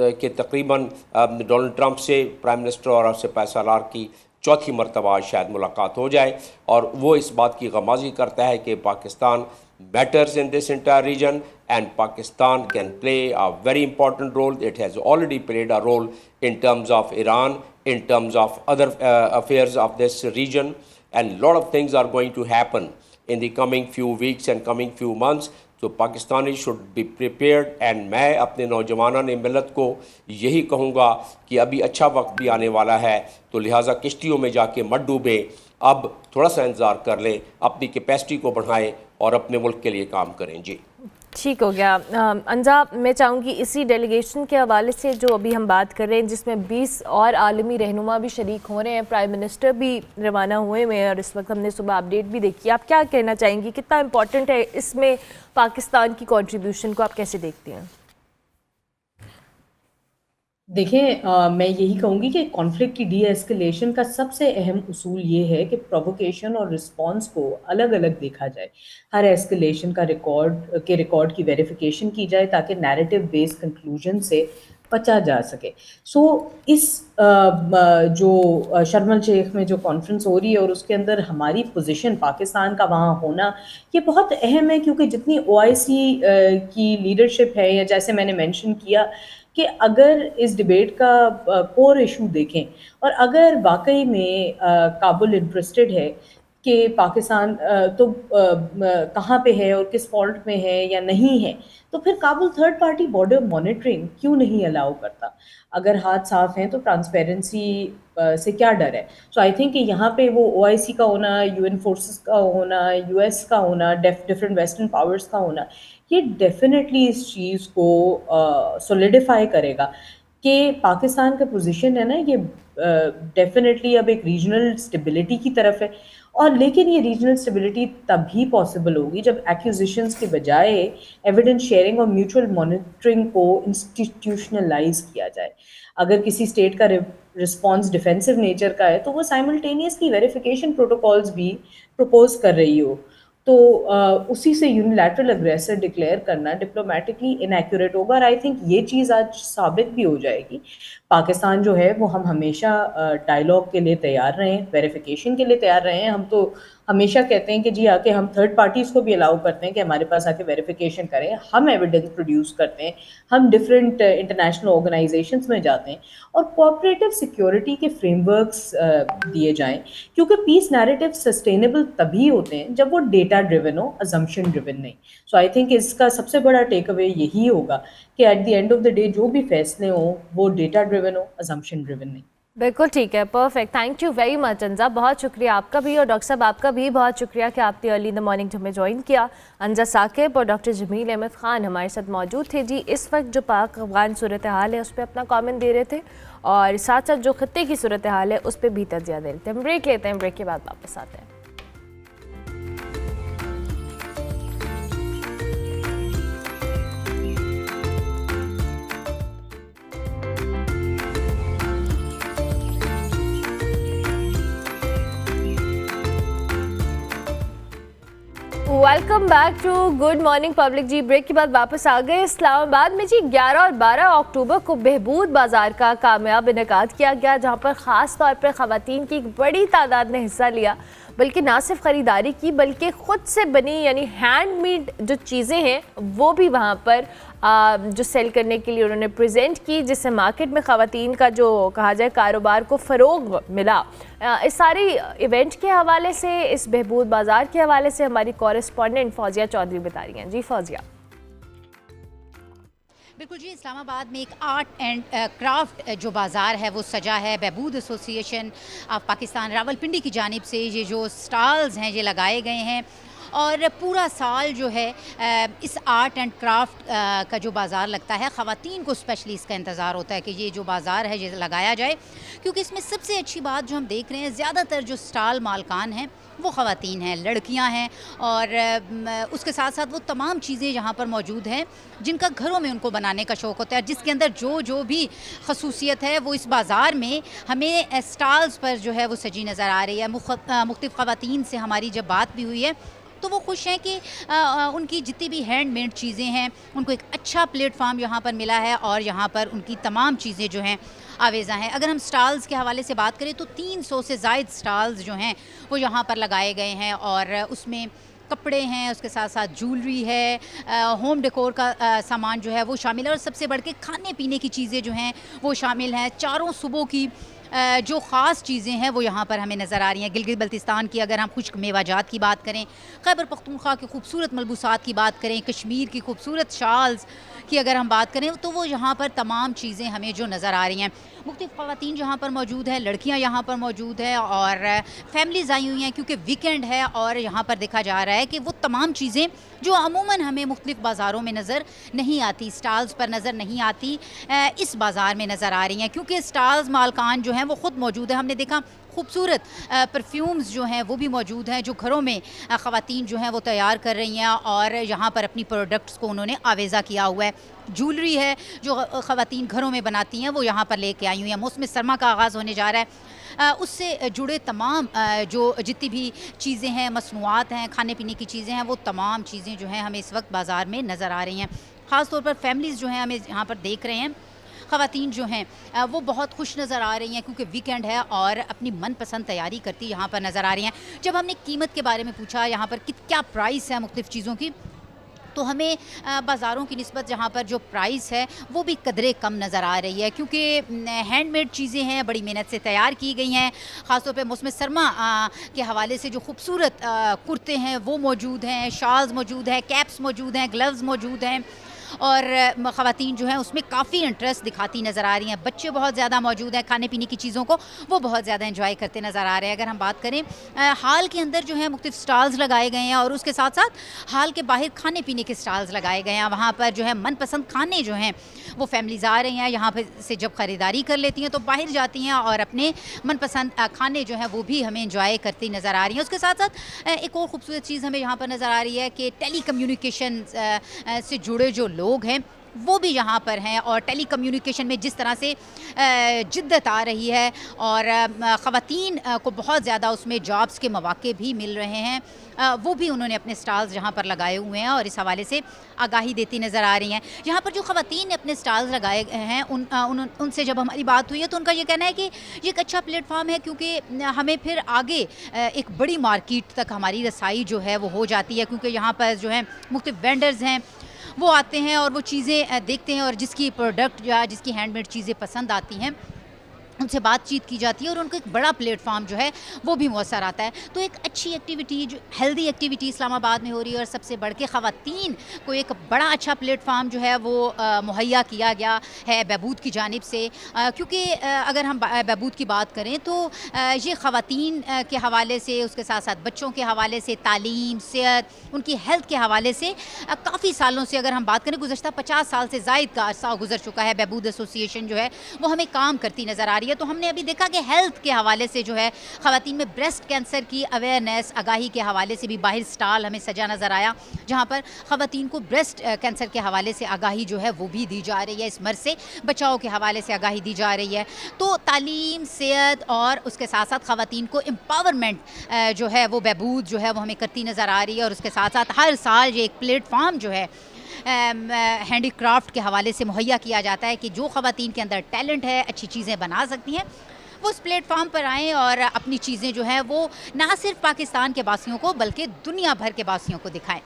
कि तकरीबन डोनाल्ड ट्रंप से प्राइम मिनिस्टर और सिपाही सालार की चौथी मरतबा शायद मुलाकात हो जाए, और वो इस बात की गमाजी करता है कि Pakistan matters in this entire region and Pakistan can play a very important role. It has already played a role in terms of Iran, in terms of other affairs of this region, and lot of things are going to happen in the coming few weeks and coming few months. तो Pakistani should be prepared, and मैं अपने नौजवानान मिलत को यही कहूँगा कि अभी अच्छा वक्त भी आने वाला है, तो लिहाजा किश्तियों में जाके मत डूबें, अब थोड़ा सा इंतज़ार कर लें, अपनी कैपेसिटी को बढ़ाएं और अपने मुल्क के लिए काम करें। जी ठीक हो गया। अंजा, मैं चाहूँगी इसी डेलीगेशन के हवाले से जो अभी हम बात कर रहे हैं, जिसमें 20 और आलमी रहनुमा भी शरीक हो रहे हैं, प्राइम मिनिस्टर भी रवाना हुए हुए हैं और इस वक्त हमने सुबह अपडेट भी देखी। आप क्या कहना चाहेंगी, कितना इम्पोर्टेंट है इसमें पाकिस्तान की कंट्रीब्यूशन को, आप कैसे देखती हैं? देखें, मैं यही कहूँगी कि कॉन्फ्लिक्ट की डी एस्केलेशन का सबसे अहम उसूल ये है कि प्रोवोकेशन और रिस्पॉन्स को अलग अलग देखा जाए। हर एस्केलेशन का रिकॉर्ड की वेरिफिकेशन की जाए ताकि नैरेटिव बेस्ड कंक्लूजन से बचा जा सके। इस जो शर्म अल शेख में जो कॉन्फ्रेंस हो रही है और उसके अंदर हमारी पोजीशन पाकिस्तान का वहाँ होना ये बहुत अहम है, क्योंकि जितनी ओआईसी की लीडरशिप है, या जैसे मैंने मेंशन किया कि अगर इस डिबेट का कोर इशू देखें और अगर वाकई में काबुल इंटरेस्टेड है कि पाकिस्तान कहाँ पे है और किस फॉल्ट में है या नहीं है, तो फिर Kabul third party border monitoring क्यों नहीं अलाउ करता? अगर हाथ साफ हैं तो ट्रांसपेरेंसी से क्या डर है? सो आई थिंक कि यहाँ पे वो ओआईसी का होना, यूएन फोर्सेस का होना, यूएस का होना, डिफरेंट वेस्टर्न पावर्स का होना, ये डेफिनेटली इस चीज़ को सॉलिडिफाई करेगा कि पाकिस्तान का पोजीशन है ना, ये डेफिनेटली अब एक रीजनल स्टेबिलिटी की तरफ है। और लेकिन ये रीजनल स्टेबिलिटी तभी पॉसिबल होगी जब एक्विजिशंस के बजाय एविडेंस शेयरिंग और म्यूचुअल मॉनिटरिंग को इंस्टीट्यूशनलाइज किया जाए। अगर किसी स्टेट का रिस्पॉन्स डिफेंसिव नेचर का है तो वो साइमल्टेनियसली वेरिफिकेशन प्रोटोकॉल्स भी प्रपोज कर रही हो, तो उसी से यूनिलैटरल अग्रेसर डिक्लेयर करना डिप्लोमेटिकली इनएक्यूरेट होगा। और आई थिंक ये चीज़ आज साबित भी हो जाएगी। पाकिस्तान जो है वो हम हमेशा डायलॉग के लिए तैयार रहे हैं, वेरिफिकेशन के लिए तैयार रहे हैं। हम तो हमेशा कहते हैं कि जी आके हम थर्ड पार्टीज़ को भी अलाउ करते हैं कि हमारे पास आके वेरिफिकेशन करें, हम एविडेंस प्रोड्यूस करते हैं, हम डिफरेंट इंटरनेशनल ऑर्गेनाइजेशंस में जाते हैं और कोऑपरेटिव सिक्योरिटी के फ्रेमवर्क्स दिए जाएं, क्योंकि पीस नैरेटिव सस्टेनेबल तभी होते हैं जब वो डेटा ड्रिवन हो, अजम्पशन ड्रिवन नहीं। सो आई थिंक इसका सबसे बड़ा टेक अवे यही होगा कि at the end of the day जो भी फैसले हों वो डेटा ड्रिवन हो, अजम्पशन ड्रिवन नहीं। बिल्कुल ठीक है, perfect. Thank you very much Anja, बहुत शुक्रिया आपका भी, और डॉक्टर साहब आपका भी बहुत शुक्रिया कि आपने अर्ली इन द मॉर्निंग हमें ज्वाइन किया। अंजा साकिब और डॉक्टर जमील अहमद ख़ान हमारे साथ मौजूद थे। जी, इस वक्त जो पाक अफगान सूरत हाल है उस पर अपना कमेंट दे रहे थे और साथ साथ जो खत्ते की सूरत हाल है उस पर भी तजिया दे रहे थे। हम ब्रेक लेते हैं, ब्रेक के बाद वापस आते हैं। Welcome back to good morning public. जी, ब्रेक के बाद वापस आ गए। इस्लामाबाद में जी 11 और 12 अक्टूबर को बहबूद बाज़ार का कामयाब इनेकाद किया गया, जहां पर ख़ास तौर पर ख़वातीन की एक बड़ी तादाद ने हिस्सा लिया। बल्कि ना सिर्फ ख़रीदारी की बल्कि ख़ुद से बनी यानी हैंडमेड जो चीज़ें हैं वो भी वहाँ पर जो सेल करने के लिए उन्होंने प्रेजेंट की, जिससे मार्केट में ख़वातीन का जो कहा जाए कारोबार को फ़रोग मिला। इस सारी इवेंट के हवाले से, इस बहबूद बाज़ार के हवाले से हमारी कॉरेस्पॉन्डेंट फौजिया चौधरी बता रही हैं। जी फौजिया। बिल्कुल जी, इस्लामाबाद में एक आर्ट एंड क्राफ्ट जो बाज़ार है वो सजा है। बहबूद एसोसिएशन ऑफ पाकिस्तान रावलपिंडी की जानिब से ये जो स्टॉल्स हैं ये लगाए गए हैं और पूरा साल जो है इस आर्ट एंड क्राफ्ट का जो बाज़ार लगता है, ख़वातीन को स्पेशली इसका इंतज़ार होता है कि ये जो बाज़ार है ये लगाया जाए, क्योंकि इसमें सबसे अच्छी बात जो हम देख रहे हैं ज़्यादातर जो स्टॉल मालकान हैं वो ख़वातीन हैं, लड़कियां हैं और उसके साथ साथ वो तमाम चीज़ें यहाँ पर मौजूद हैं जिनका घरों में उनको बनाने का शौक़ होता है, जिसके अंदर जो भी खसूसियत है वो इस बाज़ार में हमें स्टॉल्स पर जो है वो सजी नज़र आ रही है। मुख्तलिफ़ ख़वातीन से हमारी जब बात भी हुई है तो वो खुश हैं कि उनकी जितनी भी हैंडमेड चीज़ें हैं उनको एक अच्छा प्लेटफॉर्म यहाँ पर मिला है और यहाँ पर उनकी तमाम चीज़ें जो हैं आवेज़ा हैं। अगर हम स्टॉल्स के हवाले से बात करें तो 300 से ज़ायद स्टॉल्स जो हैं वो यहाँ पर लगाए गए हैं और उसमें कपड़े हैं, उसके साथ साथ ज्वेलरी है, होम डेकोर का सामान जो है वो शामिल है और सबसे बढ़ के खाने पीने की चीज़ें जो हैं वो शामिल हैं। चारों सूबों की जो ख़ास चीज़ें हैं वो यहाँ पर हमें नज़र आ रही हैं। गिलगित बल्तिस्तान की अगर हम खुश्क मेवाजात की बात करें, खैबर पख्तूनख्वा की खूबसूरत मलबूसात की बात करें, कश्मीर की खूबसूरत शाल्स की अगर हम बात करें तो वो यहाँ पर तमाम चीज़ें हमें जो नज़र आ रही हैं। मुख्तलिफ़ ख़वातीन यहाँ पर मौजूद है, लड़कियाँ यहाँ पर मौजूद है और फैमिलीज़ आई हुई हैं क्योंकि वीकेंड है और यहाँ पर देखा जा रहा है कि वो तमाम चीज़ें जो अमूमन हमें मुख्तलिफ बाज़ारों में नज़र नहीं आती, स्टॉल्स पर नज़र नहीं आती, इस बाज़ार में नज़र आ रही हैं, क्योंकि स्टॉल्स मालकान जो हैं वो ख़ुद मौजूद है। हमने देखा खूबसूरत परफ्यूम्स जो हैं वो भी मौजूद हैं, जो घरों में ख़वातीन जो हैं वो तैयार कर रही हैं और यहाँ पर अपनी प्रोडक्ट्स को उन्होंने आवेज़ा किया हुआ है। ज्वेलरी है जो ख़वातीन घरों में बनाती हैं वो यहाँ पर लेके आई हुई हैं। मौसम सरमा का आगाज़ होने जा रहा है, उससे जुड़े तमाम जो जितनी भी चीज़ें हैं, मसनूआत हैं, खाने पीने की चीज़ें हैं, वो तमाम चीज़ें जो हैं हमें इस वक्त बाज़ार में नज़र आ रही हैं। ख़ास तौर पर फैमिलीज़ जो हैं हमें यहाँ पर देख रहे हैं, ख़वातीन जो हैं वो बहुत खुश नज़र आ रही हैं क्योंकि वीकेंड है और अपनी मनपसंद तैयारी करती यहाँ पर नज़र आ रही हैं। जब हमने कीमत के बारे में पूछा यहाँ पर क्या प्राइस है मुख्तलिफ़ चीज़ों की, तो हमें बाज़ारों की निस्बत जहाँ पर जो प्राइस है वो भी कदरे कम नज़र आ रही है, क्योंकि हैंडमेड चीज़ें हैं, बड़ी मेहनत से तैयार की गई हैं। ख़ासतौर पे मौसम सरमा के हवाले से जो खूबसूरत कुर्ते हैं वो मौजूद हैं, शॉल्स मौजूद हैं, कैप्स मौजूद हैं, ग्लव्स मौजूद हैं और ख़वातीन जो हैं उसमें काफ़ी इंटरेस्ट दिखाती नज़र आ रही हैं। बच्चे बहुत ज़्यादा मौजूद हैं, खाने पीने की चीज़ों को वो बहुत ज़्यादा एंजॉय करते नज़र आ रहे हैं। अगर हम बात करें हाल के अंदर जो है मुख्तलिफ स्टॉल्स लगाए गए हैं और उसके साथ साथ हाल के बाहर खाने पीने के स्टॉल्स लगाए गए हैं। वहाँ पर जो है मनपसंद खाने जो हैं वो फैमिलीज़ आ रही हैं, यहाँ पर से जब ख़रीदारी कर लेती हैं तो बाहर जाती हैं और अपने मनपसंद खाने जो हैं वो भी हमें इंजॉय करती नज़र आ रही हैं। उसके साथ साथ एक और ख़ूबसूरत चीज़ हमें यहाँ पर नज़र आ रही है कि टेली कम्युनिकेशन से जुड़े जो लोग हैं वो भी यहाँ पर हैं और टेली कम्युनिकेशन में जिस तरह से जिद्दत आ रही है और ख़वातीन को बहुत ज़्यादा उसमें जॉब्स के मौके भी मिल रहे हैं, वो भी उन्होंने अपने स्टॉल्स यहाँ पर लगाए हुए हैं और इस हवाले से आगाही देती नज़र आ रही हैं। यहाँ पर जो ख़वातीन ने अपने स्टॉल्स लगाए हैं उनसे जब हमारी बात हुई है तो उनका ये कहना है कि ये एक अच्छा प्लेटफॉर्म है, क्योंकि हमें फिर आगे एक बड़ी मार्केट तक हमारी रसाई जो है वो हो जाती है, क्योंकि यहाँ पर जो है मुख्तलिफ वेंडर्स हैं वो आते हैं और वो चीज़ें देखते हैं और जिसकी प्रोडक्ट या जिसकी हैंडमेड चीज़ें पसंद आती हैं उनसे बातचीत की जाती है और उनको एक बड़ा प्लेटफॉर्म जो है वो भी मौसर आता है। तो एक अच्छी एक्टिविटी, जो हेल्दी एक्टिविटी इस्लामाबाद में हो रही है और सबसे बढ़ के ख़वातीन को एक बड़ा अच्छा प्लेटफॉर्म जो है वो मुहैया किया गया है बहबूद की जानिब से, क्योंकि अगर हम बहबूद की बात करें तो ये ख़वातीन के हवाले से, उसके साथ साथ बच्चों के हवाले से, तालीम, सेहत, उनकी हेल्थ के हवाले से काफ़ी सालों से, अगर हम बात करें गुज़श्ता 50 साल से ज़ायद का अरसा गुजर चुका है, बहबूद एसोसिएशन जो है वो हमें काम करती नज़र आ रही है। तो हमने अभी देखा कि हेल्थ के हवाले से जो है ख़वातीन में ब्रेस्ट कैंसर की अवेयरनेस, आगाही के हवाले से भी बाहर स्टॉल हमें सजा नज़र आया, जहाँ पर ख़वातीन को ब्रेस्ट कैंसर के हवाले से आगाही जो है वो भी दी जा रही है, इस मर्ज़ से बचाव के हवाले से आगाही दी जा रही है। तो तालीम, सेहत और उसके साथ साथ ख़वातीन को एम्पावरमेंट जो है वो बहबूद जो है वो हमें करती नज़र आ रही है। और उसके साथ साथ हर साल ये एक प्लेटफॉर्म जो है हैंडीक्राफ्ट के हवाले से मुहैया किया जाता है कि जो ख़वातीन के अंदर टैलेंट है, अच्छी चीज़ें बना सकती हैं, वो उस प्लेटफॉर्म पर आएँ और अपनी चीज़ें जो हैं वो ना सिर्फ पाकिस्तान के वासियों को बल्कि दुनिया भर के वासियों को दिखाएं।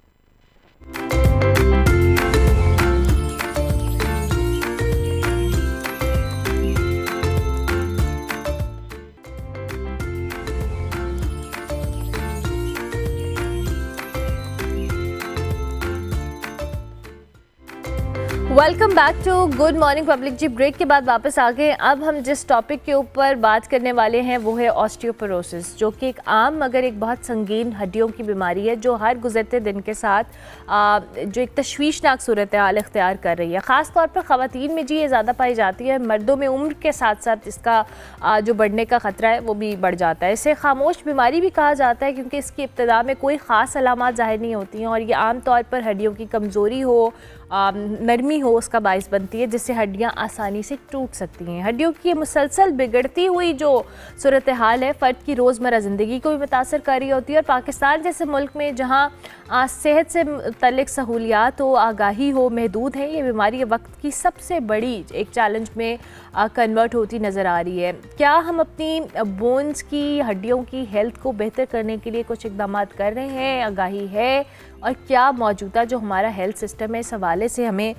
Welcome back to good morning public जी। ब्रेक के बाद वापस आ गए। अब हम जिस टॉपिक के ऊपर बात करने वाले हैं वो है ऑस्टियोपोरोसिस, जो कि एक आम मगर एक बहुत संगीन हड्डियों की बीमारी है जो हर गुजरते दिन के साथ जो एक तशवीशनाक सूरत हाल इख्तियार कर रही है। ख़ास तौर पर ख़वातीन में जी ये ज़्यादा पाई जाती है, मर्दों में उम्र के साथ साथ इसका जो बढ़ने का ख़तरा है वो भी बढ़ जाता है। इसे खामोश बीमारी भी कहा जाता है क्योंकि इसकी इब्तिदा में कोई ख़ास अलामात ज़ाहिर नहीं होती हैं और ये आम तौर पर हड्डियों की कमज़ोरी हो, नरमी हो, उसका बाइस बनती है, जिससे हड्डियां आसानी से टूट सकती हैं। हड्डियों की मुसलसल बिगड़ती हुई जो सूरत हाल है फ़र्द की रोज़मर्रा ज़िंदगी को भी मुतासर कर रही होती है और पाकिस्तान जैसे मुल्क में जहां सेहत से मुतल्लिक़ सहूलियात हो, आगाही हो, महदूद है, ये बीमारी वक्त की सबसे बड़ी एक चैलेंज में कन्वर्ट होती नज़र आ रही है। क्या हम अपनी बोन्स की, हड्डियों की हेल्थ को बेहतर करने के लिए कुछ इक़दाम कर रहे हैं? आगाही है और क्या मौजूदा जो हमारा हेल्थ सिस्टम है इस हवाले से हमें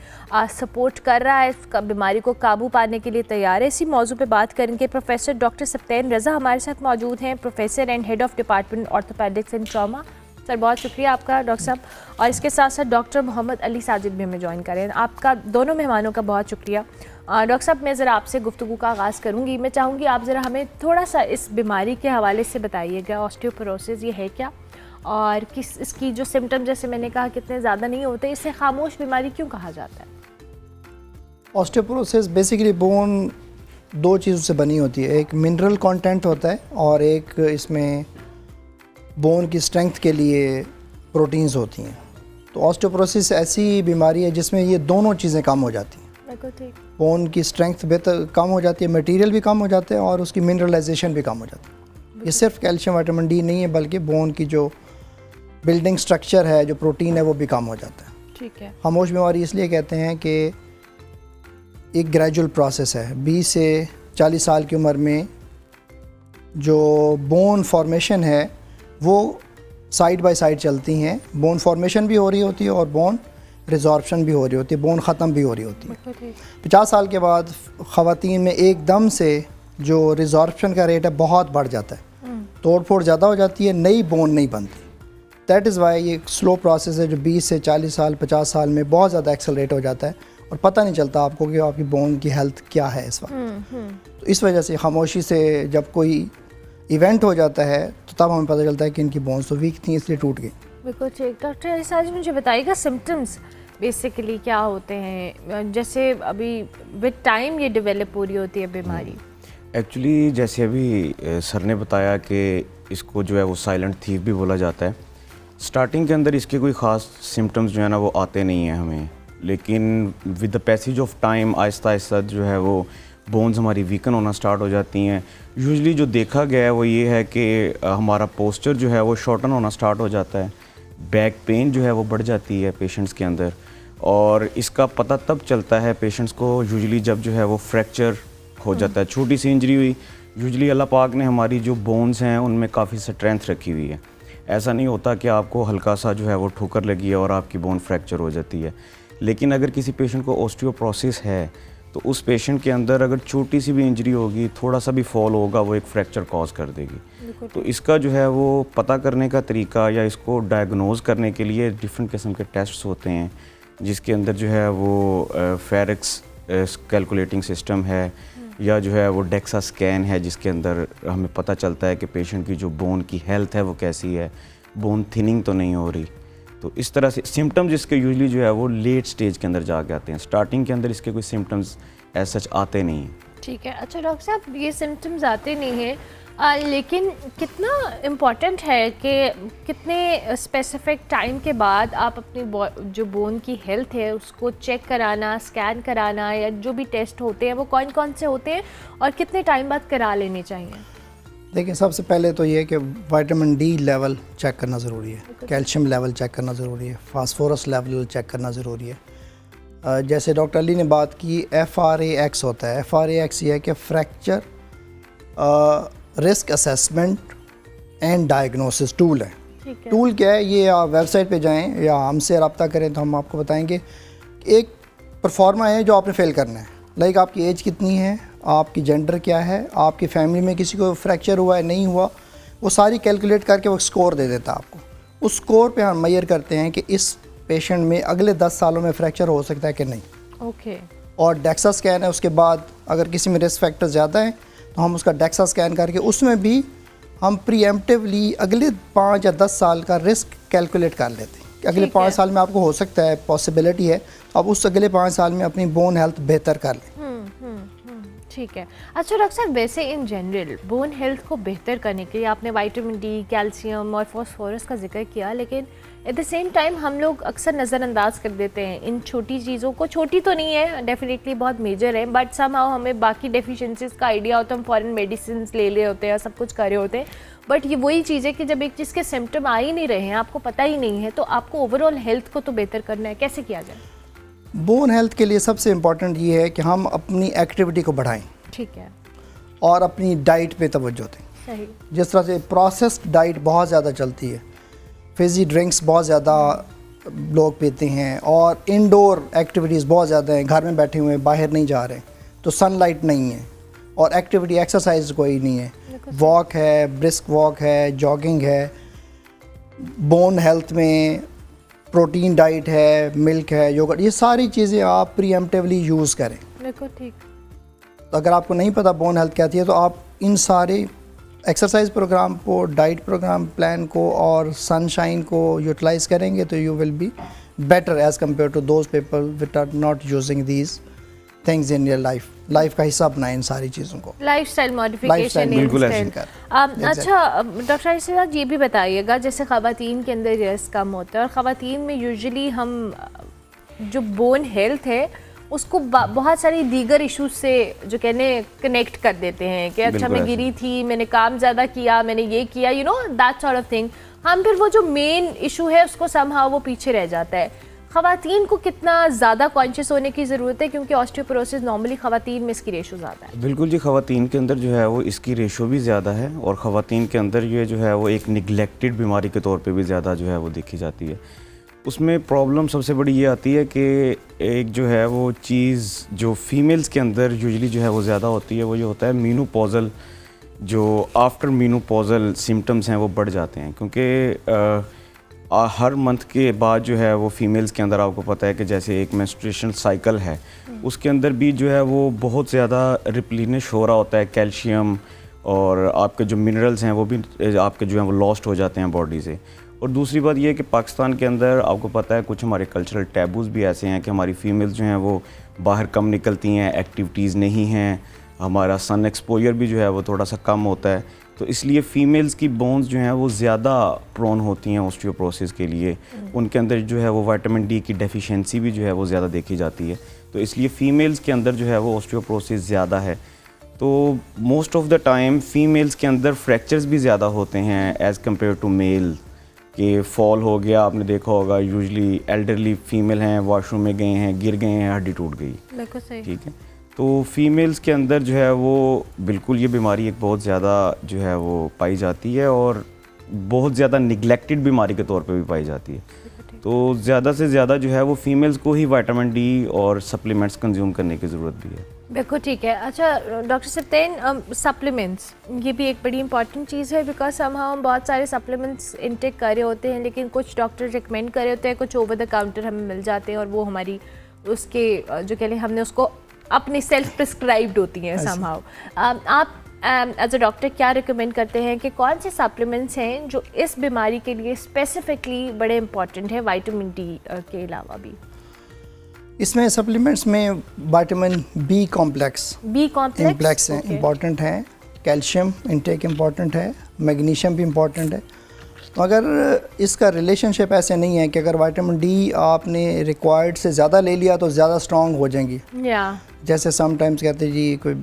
सपोर्ट कर रहा है, बीमारी को काबू पाने के लिए तैयार है? इसी मौजू पे बात करेंगे। प्रोफेसर डॉक्टर सप्तैन रज़ा हमारे साथ मौजूद हैं, professor and head of department orthopaedics and trauma. Sir बहुत शुक्रिया आपका डॉक्टर साहब। और इसके साथ साथ डॉक्टर मोहम्मद अली साजिद भी हमें ज्वाइन करें। आपका दोनों मेहमानों का बहुत शुक्रिया। डॉक्टर साहब मैं ज़रा आपसे गुफ्तगू का आगाज़ करूँगी। मैं चाहूँगी आप ज़रा हमें थोड़ा सा इस बीमारी के हवाले से बताइएगा, ऑस्टियोपोरोसिस ये है क्या और किस इसकी जो सिम्टम जैसे मैंने कहा कितने ज़्यादा नहीं होते, इसे खामोश बीमारी क्यों कहा जाता है? ऑस्टियोपोरोसिस बेसिकली बोन दो चीज़ों से बनी होती है, एक मिनरल कंटेंट होता है और एक इसमें बोन की स्ट्रेंथ के लिए प्रोटीन्स होती हैं। तो ऑस्टियोपोरोसिस ऐसी बीमारी है जिसमें ये दोनों चीज़ें कम हो जाती हैं। बोन की स्ट्रेंथ बेहतर कम हो जाती है, मटेरियल भी कम हो जाते हैं और उसकी मिनरलाइजेशन भी कम हो जाती है। ये सिर्फ कैल्शियम विटामिन डी नहीं है बल्कि बोन की जो बिल्डिंग स्ट्रक्चर है, जो प्रोटीन है, वो भी कम हो जाता है। ठीक है। खामोश बीमारी इसलिए कहते हैं कि एक ग्रेजुअल प्रोसेस है। 20 से 40 साल की उम्र में जो बोन फॉर्मेशन है वो साइड बाय साइड चलती हैं। बोन फॉर्मेशन भी हो रही होती है और बोन रिजॉर्प्शन भी हो रही होती है, बोन ख़त्म भी हो रही होती है। 50 साल के बाद ख़वातीन में एकदम से जो रिजॉर्प्शन का रेट है बहुत बढ़ जाता है, तोड़ फोड़ ज़्यादा हो जाती है, नई बोन नहीं बनती। दैट इज़ वाई ये स्लो प्रोसेस है जो 20 से 40 साल 50 साल में बहुत ज़्यादा एक्सेलरेट हो जाता है और पता नहीं चलता आपको कि आपकी बोन की हेल्थ क्या है इस वक्त। तो इस वजह से खामोशी से जब कोई इवेंट हो जाता है तो तब हमें पता चलता है कि इनकी बोन्स तो वीक थी इसलिए टूट गई। बिल्कुल ठीक। डॉक्टर इरशाद मुझे बताइएगा सिम्टम्स बेसिकली क्या होते हैं, जैसे अभी विद टाइम ये डेवलप हो रही होती है बीमारी? एक्चुअली जैसे अभी सर ने बताया कि इसको जो है वो साइलेंट थीफ भी बोला जाता है। स्टार्टिंग के अंदर इसके कोई ख़ास सिम्टम्स जो है ना वो आते नहीं हैं हमें, लेकिन with the passage of time Aahista Aahista जो है वो बोन्स हमारी वीकन होना स्टार्ट हो जाती हैं। यूजुअली जो देखा गया है वो ये है कि हमारा पोस्चर जो है वो शॉर्टन होना स्टार्ट हो जाता है, बैक पेन जो है वो बढ़ जाती है पेशेंट्स के अंदर, और इसका पता तब चलता है पेशेंट्स को यूजुअली जब जो है वो फ्रैक्चर हो जाता है। छोटी सी इंजरी हुई, यूजुअली अल्लाह पाक ने हमारी जो बोन्स हैं उनमें काफ़ी स्ट्रेंथ रखी हुई है। ऐसा नहीं होता कि आपको हल्का सा जो है वो ठोकर लगी है और आपकी बोन फ्रैक्चर हो जाती है। लेकिन अगर किसी पेशेंट को ऑस्टियोपोरोसिस है तो उस पेशेंट के अंदर अगर छोटी सी भी इंजरी होगी, थोड़ा सा भी फॉल होगा, वो एक फ्रैक्चर कॉज कर देगी। तो इसका जो है वो पता करने का तरीका या इसको डायग्नोज करने के लिए डिफरेंट किस्म के टेस्ट्स होते हैं, जिसके अंदर जो है वो फेरिक्स कैलकुलेटिंग सिस्टम है या जो है वो डेक्सा स्कैन है, जिसके अंदर हमें पता चलता है कि पेशेंट की जो बोन की हेल्थ है वो कैसी है, बोन थिनिंग तो नहीं हो रही। तो इस तरह से सिम्टम्स इसके यूजुअली जो है वो लेट स्टेज के अंदर जाके आते हैं। स्टार्टिंग के अंदर इसके कोई सिम्टम्स एज सच आते नहीं हैं। ठीक है। अच्छा डॉक्टर साहब, ये सिम्टम्स आते नहीं हैं, लेकिन कितना इम्पॉर्टेंट है कि कितने स्पेसिफिक टाइम के बाद आप अपनी जो बोन की हेल्थ है उसको चेक कराना, स्कैन कराना या जो भी टेस्ट होते हैं वो कौन कौन से होते हैं और कितने टाइम बाद करा लेने चाहिए? देखिए, सबसे पहले तो ये है कि विटामिन डी लेवल चेक करना ज़रूरी है, कैल्शियम लेवल चेक करना ज़रूरी है, फास्फोरस लेवल चेक करना ज़रूरी है। जैसे डॉक्टर अली ने बात की, FRAX होता है। FRAX ये है कि fracture risk assessment and diagnosis tool है। टूल क्या है, ये आप वेबसाइट पे जाएं या हमसे रब्ता करें तो हम आपको बताएंगे। एक परफॉर्मा है जो आपने फेल करना है, लाइक आपकी एज कितनी है, आपकी जेंडर क्या है, आपकी फैमिली में किसी को फ्रैक्चर हुआ है नहीं हुआ, वो सारी कैलकुलेट करके वो स्कोर दे देता है आपको। उस स्कोर पे हम मेजर करते हैं कि इस पेशेंट में अगले 10 सालों में फ्रैक्चर हो सकता है कि नहीं। ओके। और डेक्सा स्कैन है, उसके बाद अगर किसी में रिस्क फैक्टर ज़्यादा है तो हम उसका डेक्सा स्कैन करके उसमें भी हम प्रीएम्प्टिवली अगले 5 या 10 साल का रिस्क कैलकुलेट कर लेते हैं कि अगले 5 साल में आपको हो सकता है, पॉसिबिलिटी है, अब उस अगले 5 साल में अपनी बोन हेल्थ बेहतर कर लें। ठीक है। अच्छा डॉक्टर साहब, वैसे इन जनरल बोन हेल्थ को बेहतर करने के लिए आपने विटामिन डी, कैल्शियम और फॉस्फोरस का जिक्र किया, लेकिन एट द सेम टाइम हम लोग अक्सर नज़रअंदाज कर देते हैं इन छोटी चीज़ों को। छोटी तो नहीं है, डेफिनेटली बहुत मेजर है, बट समहाउ हमें बाकी डेफिशिएंसीज का आइडिया होता है, हम फॉरेन मेडिसिन ले रहे होते हैं, सब कुछ कर रहे होते हैं, बट ये वही चीज़ है कि जब एक चीज़ के सिम्टम आ ही नहीं रहे हैं, आपको पता ही नहीं है, तो आपको ओवरऑल हेल्थ को तो बेहतर करना है, कैसे किया जाए? बोन हेल्थ के लिए सबसे इम्पॉर्टेंट ये है कि हम अपनी एक्टिविटी को बढ़ाएं। ठीक है। और अपनी डाइट पे तवज्जो दें। सही। जिस तरह से प्रोसेस्ड डाइट बहुत ज़्यादा चलती है, फिज़ी ड्रिंक्स बहुत ज़्यादा लोग पीते हैं और इंडोर एक्टिविटीज़ बहुत ज़्यादा हैं, घर में बैठे हुए हैं, बाहर नहीं जा रहे, तो सनलाइट नहीं है और एक्टिविटी एक्सरसाइज कोई नहीं है, वॉक है, ब्रिस्क वॉक है, जॉगिंग है। बोन हेल्थ में प्रोटीन डाइट है, मिल्क है, योगर्ट, ये सारी चीज़ें आप प्रीएम्प्टिवली यूज़ करें। बिल्कुल ठीक। तो अगर आपको नहीं पता बोन हेल्थ क्या थी है तो आप इन सारे एक्सरसाइज प्रोग्राम को, डाइट प्रोग्राम प्लान को और सनशाइन को यूटिलाइज करेंगे तो you will be better as compare to those people which are not using these things in your life का हिस्सा बनाएं इन सारी चीज़ों को। Lifestyle modification. बिल्कुल ऐसे अच्छा डॉक्टर इशराक ये भी बताइएगा, जैसे ख़वातीन के अंदर रिस्क कम होता है और ख़वातीन में यूजुअली हम जो बोन हेल्थ है उसको बहुत सारी दीगर इश्यूज से जो कहने कनेक्ट कर देते हैं कि अच्छा मैं गिरी थी, मैंने काम ज़्यादा किया, मैंने ये किया, you know that sort of thing. हम फिर वो जो मेन इशू है उसको समहाउ वो पीछे रह जाता है। ख़वातीन को कितना ज़्यादा कॉन्शियस होने की ज़रूरत है, क्योंकि ऑस्टियोपोरोसिस नॉर्मली ख़वातीन में इसकी रेशो ज़्यादा है। बिल्कुल जी, ख़वातीन के अंदर जो है वो इसकी रेशो भी ज़्यादा है और ख़वातीन के अंदर ये जो है वो एक निगलेक्टेड बीमारी के तौर पे भी ज़्यादा जो है वो देखी जाती है। उसमें प्रॉब्लम सबसे बड़ी ये आती है कि एक जो है वो चीज़ जो फीमेल्स के अंदर यूजुअली जो है वो ज़्यादा होती है, वो ये होता है मीनोपॉज़ल, जो आफ्टर मीनोपॉज़ल सिम्टम्स हैं वो बढ़ जाते हैं। क्योंकि हर मंथ के बाद जो है वो फीमेल्स के अंदर आपको पता है कि जैसे एक मेंस्ट्रुएशन साइकिल है, उसके अंदर भी जो है वो बहुत ज़्यादा रिप्लेनिश हो रहा होता है, कैल्शियम और आपके जो मिनरल्स हैं वो भी आपके जो हैं वो लॉस्ट हो जाते हैं बॉडी से। और दूसरी बात ये है कि पाकिस्तान के अंदर आपको पता है कुछ हमारे कल्चरल टैबूज़ भी ऐसे हैं कि हमारी फ़ीमेल्स जो हैं वो बाहर कम निकलती हैं, एक्टिविटीज़ नहीं हैं, हमारा सन एक्सपोजर भी जो है वो थोड़ा सा कम होता है, तो इसलिए फ़ीमेल्स की बोन्स जो हैं वो ज़्यादा प्रोन होती हैं ऑस्टियोपोरोसिस के लिए। उनके अंदर जो है वो विटामिन डी की डेफिशिएंसी भी जो है वो ज़्यादा देखी जाती है, तो इसलिए फ़ीमेल्स के अंदर जो है वो ऑस्टियोपोरोसिस ज़्यादा है। तो most of the time females के अंदर फ्रैक्चर्स भी ज़्यादा होते हैं एज़ कम्पेयर टू मेल। कि फॉल हो गया, आपने देखा होगा यूजुअली एल्डरली फीमेल हैं, वॉशरूम में गए हैं, गिर गए हैं, हड्डी टूट गई, बिल्कुल सही, ठीक है। तो फीमेल्स के अंदर जो है वो बिल्कुल ये बीमारी एक बहुत ज़्यादा जो है वो पाई जाती है और बहुत ज़्यादा निगलेक्टेड बीमारी के तौर पे भी पाई जाती है। तो ज़्यादा से ज़्यादा जो है वो फीमेल्स को ही विटामिन डी और सप्लीमेंट्स कंज्यूम करने की ज़रूरत भी है। बिल्कुल ठीक है। अच्छा डॉक्टर सप्तेन, सप्लीमेंट्स ये भी एक बड़ी इंपॉर्टेंट चीज़ है, बिकॉज हम बहुत सारे सप्लीमेंट्स इनटेक कर रहे होते हैं, लेकिन कुछ डॉक्टर रिकमेंड कर रहे होते हैं, कुछ ओवर द काउंटर हमें मिल जाते हैं और वो हमारी उसके जो कह लें हमने उसको अपनी सेल्फ प्रिस्क्राइब्ड होती हैं समहाउ। आप एज अ डॉक्टर क्या रिकमेंड करते हैं कि कौन से सप्लीमेंट्स हैं जो इस बीमारी के लिए स्पेसिफिकली बड़े इंपॉर्टेंट है विटामिन डी के अलावा भी? इसमें सप्लीमेंट्स में विटामिन बी कॉम्प्लेक्स हैं, इम्पॉर्टेंट हैं, कैल्शियम इंटेक इम्पॉर्टेंट है, मैग्नीशियम भी इम्पॉर्टेंट है। तो अगर इसका रिलेशनशिप ऐसे नहीं है कि अगर विटामिन डी आपने रिक्वायर्ड से ज़्यादा ले लिया तो ज़्यादा स्ट्रॉन्ग हो जाएंगी, जैसे समटाइम्स कहते हैं जी कोई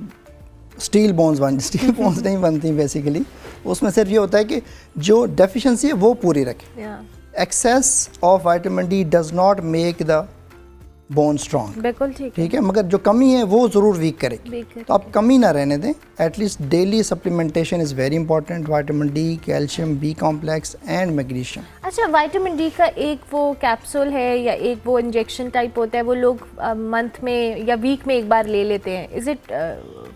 स्टील बोन्स नहीं बनती बेसिकली। उसमें सिर्फ ये होता है कि जो डेफिशिएंसी है वो पूरी रखे। Excess of vitamin D does not make the bone strong, बिल्कुल ठीक है, मगर जो कमी है वो ज़रूर वीक करेगी, तो आप कमी ना रहने दें। At least daily supplementation is very important, vitamin D, calcium, B complex and magnesium. अच्छा, विटामिन डी का एक वो कैप्सूल है या एक वो इंजेक्शन टाइप होता है, वो लोग मंथ में या वीक में एक बार ले लेते हैं, इज़ इट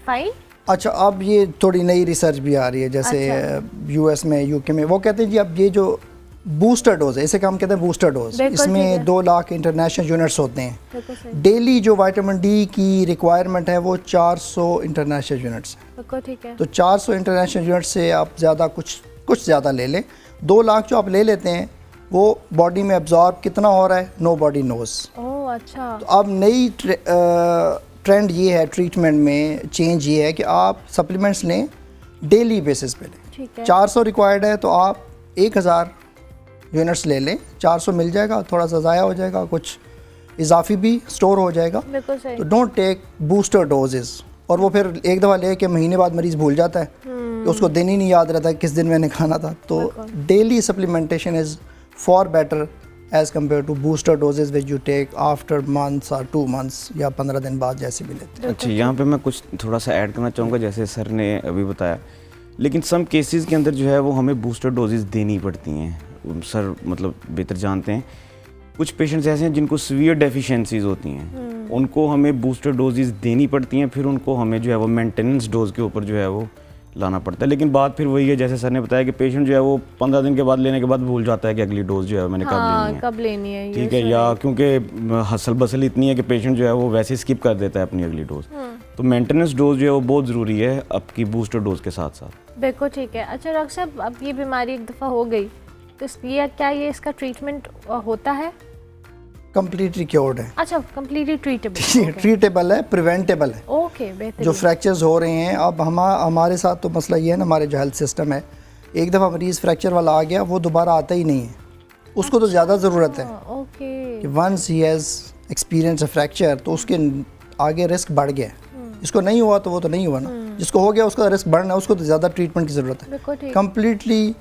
फाइन? अच्छा, अब ये थोड़ी नई रिसर्च भी आ रही है, जैसे यूएस में, यूके में, वो कहते हैं जी अब ये जो बूस्टर डोज है, इसे हम कहते हैं बूस्टर डोज, इसमें 2 लाख इंटरनेशनल यूनिट्स होते हैं। डेली जो विटामिन डी की रिक्वायरमेंट है वो 400 इंटरनेशनल यूनिट्स है। तो 400 इंटरनेशनल यूनिट से आप ज़्यादा कुछ ज़्यादा ले लें। 2 लाख जो आप ले लेते हैं वो बॉडी में एब्जॉर्ब कितना हो रहा है, नो बॉडी नोज। अच्छा, तो अब नई ट्रेंड ये है ट्रीटमेंट में, चेंज ये है कि आप सप्लीमेंट्स लें डेली बेसिस पे लें। 400 रिक्वायर्ड है तो आप 1000 यूनिट्स ले लें, 400 मिल जाएगा, थोड़ा सा ज़ाया हो जाएगा, कुछ इजाफी भी स्टोर हो जाएगा। तो डोंट टेक बूस्टर डोजेस। और वो फिर एक दफ़ा ले के महीने बाद मरीज़ भूल जाता है, तो उसको दिन ही नहीं याद रहता किस दिन मैंने खाना था। तो daily supplementation is far better as compare to booster doses which you take after months और 2 मंथ्स या 15 दिन बाद जैसे भी लेते हैं। अच्छा, यहाँ पे मैं कुछ थोड़ा सा ऐड करना चाहूँगा, जैसे सर ने अभी बताया, लेकिन सम केसेस के अंदर जो है वो हमें बूस्टर डोजेज देनी पड़ती हैं। सर मतलब बेहतर जानते हैं, कुछ पेशेंट्स ऐसे हैं जिनको सीवियर डेफिशिएंसीज होती हैं, उनको हमें बूस्टर डोजेज देनी पड़ती हैं, फिर उनको हमें जो है वो मेंटेनेंस डोज के ऊपर जो है वो लाना पड़ता है। लेकिन बात फिर वही है, जैसे सर ने बताया कि पेशेंट जो है वो 15 दिन के बाद लेने के बाद भूल जाता है कि अगली डोज जो है मैंने कब लेनी है, ठीक है, या क्योंकि हसल बसल इतनी है कि पेशेंट जो है वो वैसे स्किप कर देता है अपनी अगली डोज। तो मेंटेनेंस डोज जो है वो बहुत ज़रूरी है आपकी बूस्टर डोज के साथ साथ। बिल्कुल ठीक है। अच्छा डॉक्टर साहब, अब ये बीमारी एक दफ़ा हो गई तो क्या ये इसका ट्रीटमेंट होता है? कम्प्लीटली क्योर्ड है। अच्छा, कम्प्लीटली ट्रीटेबल। ट्रीटेबल है, प्रिवेंटेबल है। ओके, बेहतर। जो फ्रैक्चर्स हो रहे हैं अब हमारे साथ तो मसला ये है ना, हमारे जो हेल्थ सिस्टम है, एक दफ़ा मरीज़ फ्रैक्चर वाला आ गया वो दोबारा आता ही नहीं है, उसको तो ज़्यादा ज़रूरत है कि वंस ही हैज़ एक्सपीरियंस अ फ्रैक्चर तो उसके आगे रिस्क बढ़ गया है। जिसको नहीं हुआ तो वो तो नहीं हुआ ना, जिसको हो गया उसका रिस्क बढ़ना है, उसको तो ज़्यादा ट्रीटमेंट की ज़रूरत है। कम्प्लीटली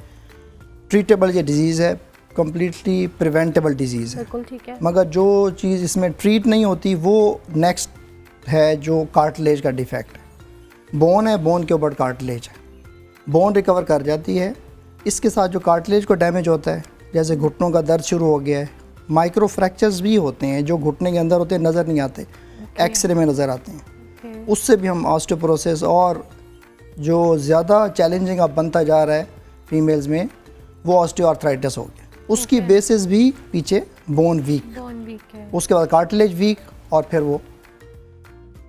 ट्रीटेबल ये डिजीज़ है, कम्प्लीटली प्रिवेंटेबल डिजीज़ है। बिल्कुल ठीक है। मगर जो चीज़ इसमें ट्रीट नहीं होती वो नेक्स्ट है जो कार्टिलेज का डिफेक्ट है। बोन है, बोन के ऊपर कार्टिलेज है, बोन रिकवर कर जाती है, इसके साथ जो कार्टिलेज को डैमेज होता है, जैसे घुटनों का दर्द शुरू हो गया है, माइक्रो फ्रैक्चर्स भी होते हैं जो घुटने के अंदर होते हैं, नज़र नहीं आते, एक्सरे में नज़र आते हैं, उससे भी हम ऑस्टियोपोरोसिस, और जो ज़्यादा चैलेंजिंग अब बनता जा रहा है फीमेल्स में वो ऑस्टियोआर्थराइटिस हो गया, उसकी बेसिस भी पीछे बोन वीक है, उसके बाद कार्टिलेज वीक और फिर वो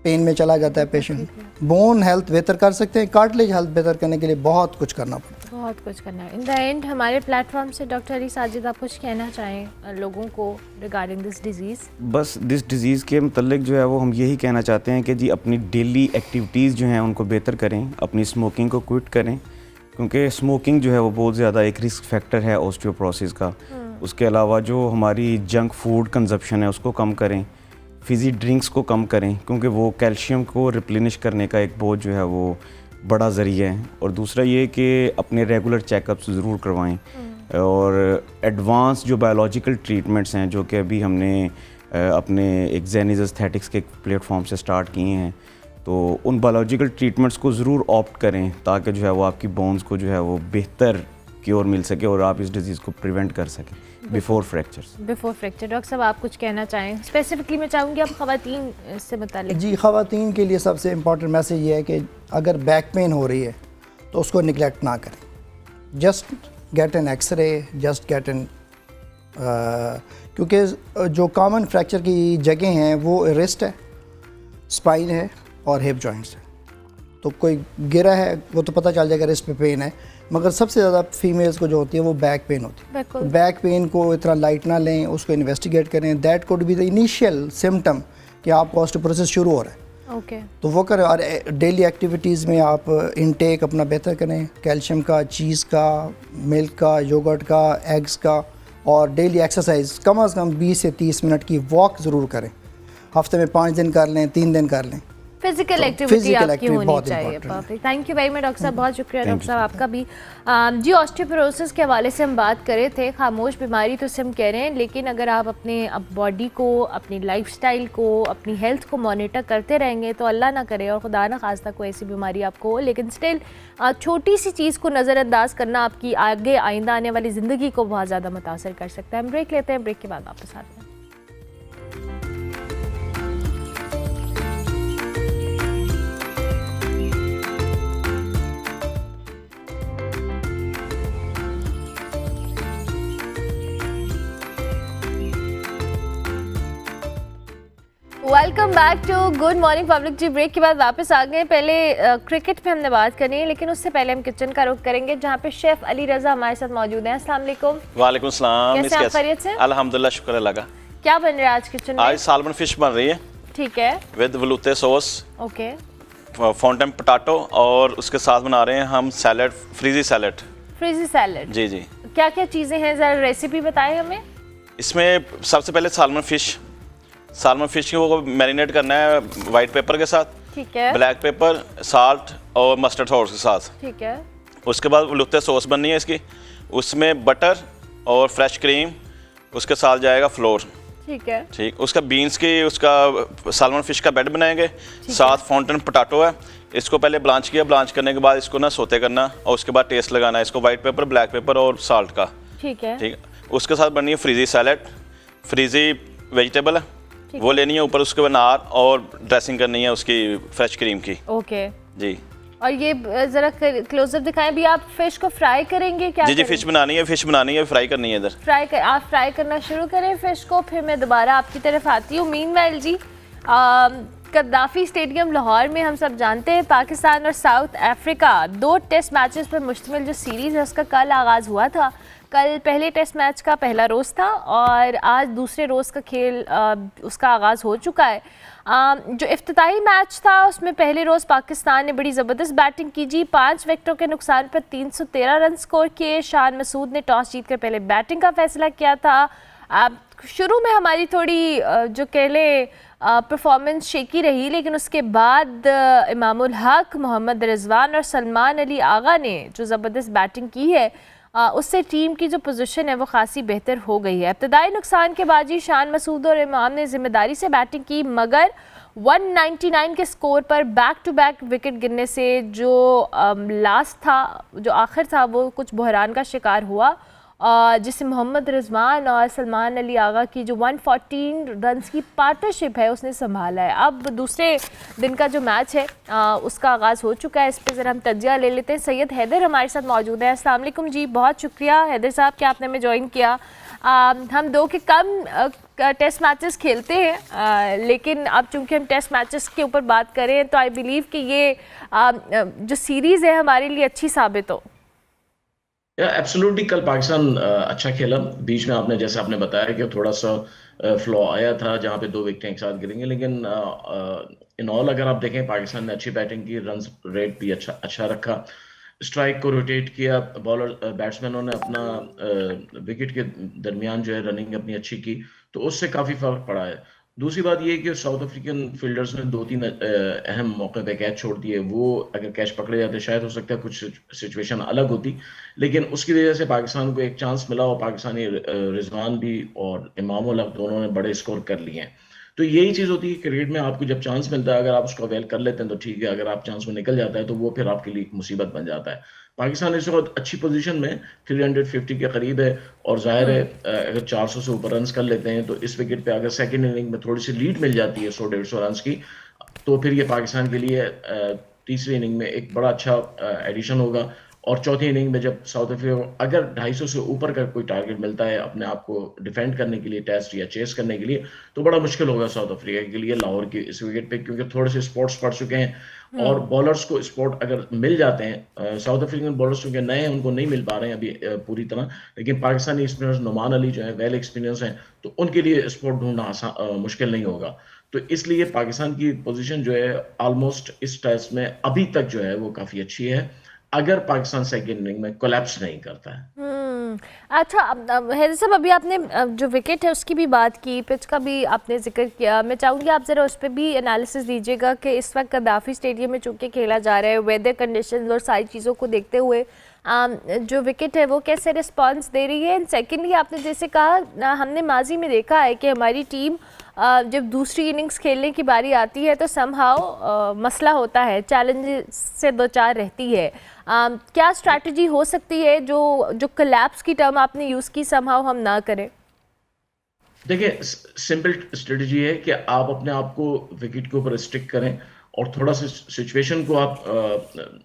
पेन में चला जाता है पेशेंट। बोन हेल्थ बेहतर कर सकते हैं, कार्टिलेज हेल्थ बेहतर करने के लिए बहुत कुछ करना पड़ता है। बहुत कुछ करना है। इन द एंड हमारे प्लेटफॉर्म से डॉक्टर अली साजिद, आप कुछ कहना चाहें लोगों को रिगार्डिंग दिस डिजीज़? बस दिस डिज़ीज़ के मतलब जो है वो हम यही कहना चाहते हैं कि जी अपनी डेली एक्टिविटीज़ जो हैं उनको बेहतर करें, अपनी स्मोकिंग को क्विट करें, क्योंकि स्मोकिंग जो है वो बहुत ज़्यादा एक रिस्क फैक्टर है ऑस्टियोपोरोसिस का। उसके अलावा जो हमारी जंक फूड कंजप्शन है उसको कम करें, फिज़ी ड्रिंक्स को कम करें, क्योंकि वो कैल्शियम को रिप्लेनिश करने का एक बहुत जो है वो बड़ा ज़रिया है। और दूसरा ये कि अपने रेगुलर चेकअप्स ज़रूर करवाएं, और एडवांस जो बायोलॉजिकल ट्रीटमेंट्स हैं जो कि अभी हमने अपने एक जेनिस एस्थेटिक्स के प्लेटफॉर्म से स्टार्ट किए हैं, तो उन बायोलॉजिकल ट्रीटमेंट्स को ज़रूर ऑप्ट करें ताकि जो है वो आपकी बोन्स को जो है वो बेहतर क्योर मिल सके और आप इस डिजीज़ को प्रिवेंट कर सकें बिफोर फ्रैक्चर्स। डॉक्टर साहब, आप कुछ कहना चाहें? स्पेसिफिकली मैं चाहूँगी आप ख़वातीन से मुताल्लिक। जी, ख़वातीन के लिए सबसे इम्पॉर्टेंट मैसेज ये है कि अगर बैक पेन हो रही है तो उसको निगलेक्ट ना करें, just get an x-ray, just get an, क्योंकि जो कॉमन फ्रैक्चर की जगह हैं वो रिस्ट है, स्पाइन है और हिप जॉइंट्स है। तो कोई गिरा है वो तो पता चल जाएगा रिस्ट पे पेन है, मगर सबसे ज़्यादा फीमेल्स को जो होती है वो बैक पेन होती है। तो बैक पेन को इतना लाइट ना लें, उसको इन्वेस्टिगेट करें। That could be the initial symptom कि आपको ऑस्टियोपोरोसिस शुरू हो रहा है। तो वो करें, और डेली एक्टिविटीज़ में आप इनटेक अपना बेहतर करें, कैल्शियम का, चीज़ का, मिल्क का, योगर्ट का, एग्स का, और डेली एक्सरसाइज कम से कम 20 से 30 मिनट की वॉक ज़रूर करें। हफ्ते में 5 दिन कर लें, 3 दिन कर लें। फिजिकल एक्टिविटी आपकी होनी चाहिए। Perfect, thank you very much doctor साहब, बहुत शुक्रिया डॉक्टर साहब आपका भी। जी, ऑस्टियोपोरोसिस के हवाले से हम बात कर रहे थे। खामोश बीमारी तो हम कह रहे हैं, लेकिन अगर आप अपने बॉडी को, अपनी लाइफस्टाइल को, अपनी हेल्थ को मॉनिटर करते रहेंगे तो अल्लाह ना करे और खुदा ना खास्ता कोई ऐसी बीमारी आपको हो, लेकिन स्टिल छोटी सी चीज़ को नज़रअंदाज करना आपकी आगे आइंदा आने वाली ज़िंदगी को बहुत ज़्यादा मुतासर कर सकता है। हम ब्रेक लेते हैं, ब्रेक के बाद वापस आते हैं। Welcome back to good morning public. जी, ब्रेक के बाद वापस आ गए। पहले क्रिकेट पे हमने बात करनी है, लेकिन उससे पहले हम किचन का रुख करेंगे जहाँ पे शेफ अली रजा हमारे साथ मौजूद हैं। अस्सलाम वालेकुम। वालेकुम सलाम। कैसे आप? खैरियत से? अल्हम्दुलिल्लाह, शुक्र अल्लाह का। क्या बन रहा है आज किचन में? आज सालमन फिश बन रही है। ठीक है। With velouté sauce, okay, fondant potato, और उसके साथ बना रहे हैं हम salad, frisée salad. Frisée salad, जी जी। क्या क्या चीज़ें हैं, ज़रा रेसिपी बताएं हमें। इसमें सबसे पहले सालमन फिश को मैरिनेट करना है वाइट पेपर के साथ, ठीक है, ब्लैक पेपर, साल्ट और मस्टर्ड सॉस के साथ। ठीक है। उसके बाद वलूते सॉस बननी है इसकी, उसमें बटर और फ्रेश क्रीम, उसके साथ जाएगा फ्लोर। ठीक है, ठीक। उसका बीन्स की, उसका सालमन फिश का बेड बनाएंगे, साथ फाउंटेन पोटैटो है। इसको पहले ब्लांच किया, ब्लांच करने के बाद इसको ना सोते करना, और उसके बाद टेस्ट लगाना है इसको वाइट पेपर, ब्लैक पेपर और साल्ट का। ठीक है, ठीक। उसके साथ बननी है फ्रीजी सैलड, फ्रीजी वेजिटेबल है वो लेनी है, ऊपर उसके बाद नार और ड्रेसिंग करनी है उसकी फ्रेश क्रीम की। ओके जी। और ये ज़रा क्लोजअप दिखाएं भी। आप फिश को फ्राई करेंगे क्या? जी जी, फिश बनानी है, फ्राई करनी है इधर। आप फ्राई करना शुरू करें फिश को, फिर मैं दोबारा आपकी तरफ आती हूँ। मीनवाइल जी, कद्दाफी स्टेडियम लाहौर में हम सब जानते हैं पाकिस्तान और साउथ अफ्रीका 2 टेस्ट मैचेस पर मुश्तमिल जो सीरीज़ है उसका कल आगाज़ हुआ था। कल पहले टेस्ट मैच का पहला रोज़ था और आज दूसरे रोज़ का खेल उसका आगाज़ हो चुका है। जो इफ्तिताही मैच था उसमें पहले रोज़ पाकिस्तान ने बड़ी ज़बरदस्त बैटिंग की जी। 5 विकेटों के नुकसान पर 313 रन स्कोर किए। शान मसूद ने टॉस जीतकर पहले बैटिंग का फैसला किया था। शुरू में हमारी थोड़ी जो कह लें परफॉर्मेंस शेकी रही, लेकिन उसके बाद इमामुल हक, मोहम्मद रिजवान और सलमान अली आगा ने जो ज़बरदस्त बैटिंग की है उससे टीम की जो पोजीशन है वो खासी बेहतर हो गई है। इब्तदाई नुकसान के बाद ही शान मसूद और इमाम ने जिम्मेदारी से बैटिंग की, मगर 199 के स्कोर पर बैक टू बैक विकेट गिरने से जो लास्ट था, जो आखिर था, वो कुछ बहरान का शिकार हुआ, जिससे मोहम्मद रिजवान और सलमान अली आगा की जो 114 रन्स की पार्टनरशिप है उसने संभाला है। अब दूसरे दिन का जो मैच है उसका आगाज़ हो चुका है। इस पर ज़रा हम तजिया ले लेते हैं। सैयद हैदर हमारे साथ मौजूद है। अस्सलाम वालेकुम जी, बहुत शुक्रिया हैदर साहब कि आपने हमें ज्वाइन किया। हम 2 के कम टेस्ट मैचेस खेलते हैं, लेकिन अब चूँकि हम टेस्ट मैचेस के ऊपर बात करें तो आई बिलीव कि ये जो सीरीज़ है हमारे लिए अच्छी साबित हो। एब्सोल्युटली कल पाकिस्तान अच्छा खेला। बीच में आपने जैसे आपने बताया कि थोड़ा सा फ्लॉ आया था जहां पे 2 विकेटें एक साथ गिरेंगे, लेकिन इन ऑल अगर आप देखें पाकिस्तान ने अच्छी बैटिंग की, रन रेट भी अच्छा रखा, स्ट्राइक को रोटेट किया, बॉलर बैट्समैनों ने अपना विकेट के दरमियान जो है रनिंग अपनी अच्छी की, तो उससे काफ़ी फर्क पड़ा है। दूसरी बात ये कि साउथ अफ्रीकन फील्डर्स ने 2-3 अहम मौके पे कैच छोड़ दिए। वो अगर कैच पकड़े जाते शायद हो सकता है कुछ सिचुएशन अलग होती, लेकिन उसकी वजह से पाकिस्तान को एक चांस मिला और पाकिस्तानी रिजवान भी और इमाम उल हक दोनों ने बड़े स्कोर कर लिए हैं। तो यही चीज़ होती है क्रिकेट में, आपको जब चांस मिलता है अगर आप उसको अवेल कर लेते हैं तो ठीक है, अगर आप चांस में निकल जाता है तो वो फिर आपके लिए एक मुसीबत बन जाता है। पाकिस्तान इस वक्त अच्छी पोजीशन में 350 के करीब है और जाहिर है अगर 400 से ऊपर रन कर लेते हैं तो इस विकेट पे अगर सेकंड इनिंग में थोड़ी सी लीड मिल जाती है 100-150 रन की, तो फिर ये पाकिस्तान के लिए तीसरी इनिंग में एक बड़ा अच्छा एडिशन होगा। और चौथी इनिंग में जब साउथ अफ्रीका को अगर 250 से ऊपर का कोई टारगेट मिलता है अपने आप को डिफेंड करने के लिए, टेस्ट या चेस करने के लिए, तो बड़ा मुश्किल होगा साउथ अफ्रीका के लिए लाहौर की इस विकेट पे, क्योंकि थोड़े से स्पॉट्स पड़ चुके हैं और बॉलर्स को स्पॉट अगर मिल जाते हैं, साउथ अफ्रीकन बॉलर्स क्योंकि नए हैं उनको नहीं मिल पा रहे हैं अभी पूरी तरह, लेकिन पाकिस्तानी स्पिनर्स नुमान अली जो है वेल एक्सपीरियंस हैं, तो उनके लिए स्पॉट ढूंढना मुश्किल नहीं होगा। तो इसलिए पाकिस्तान की पोजीशन जो है ऑलमोस्ट इस टेस्ट में अभी तक जो है वो काफ़ी अच्छी है, अगर पाकिस्तान सेकेंड इनिंग में कोलैप्स नहीं करता है। अच्छा हैदर साहब, अभी आपने जो विकेट है उसकी भी बात की, पिच का भी आपने जिक्र किया, मैं चाहूँगी आप ज़रा उस पर भी एनालिसिस दीजिएगा कि इस वक्त कद्दाफी स्टेडियम में चूँकि खेला जा रहा है, वेदर कंडीशंस और सारी चीज़ों को देखते हुए जो विकेट है वो कैसे रिस्पांस दे रही है। एंड सेकेंडली आपने जैसे कहा, हमने माजी में देखा है कि हमारी टीम जब दूसरी इनिंग्स खेलने की बारी आती है तो समहाउ मसला होता है, चैलेंज से दो चार रहती है। क्या स्ट्रैटेजी हो सकती है जो कोलैप्स की टर्म आपने यूज़ की, समहाउ हम ना करें? देखिए, सिंपल स्ट्रेटजी है कि आप अपने आप को विकेट के ऊपर स्टिक करें और थोड़ा सा सिचुएशन को आप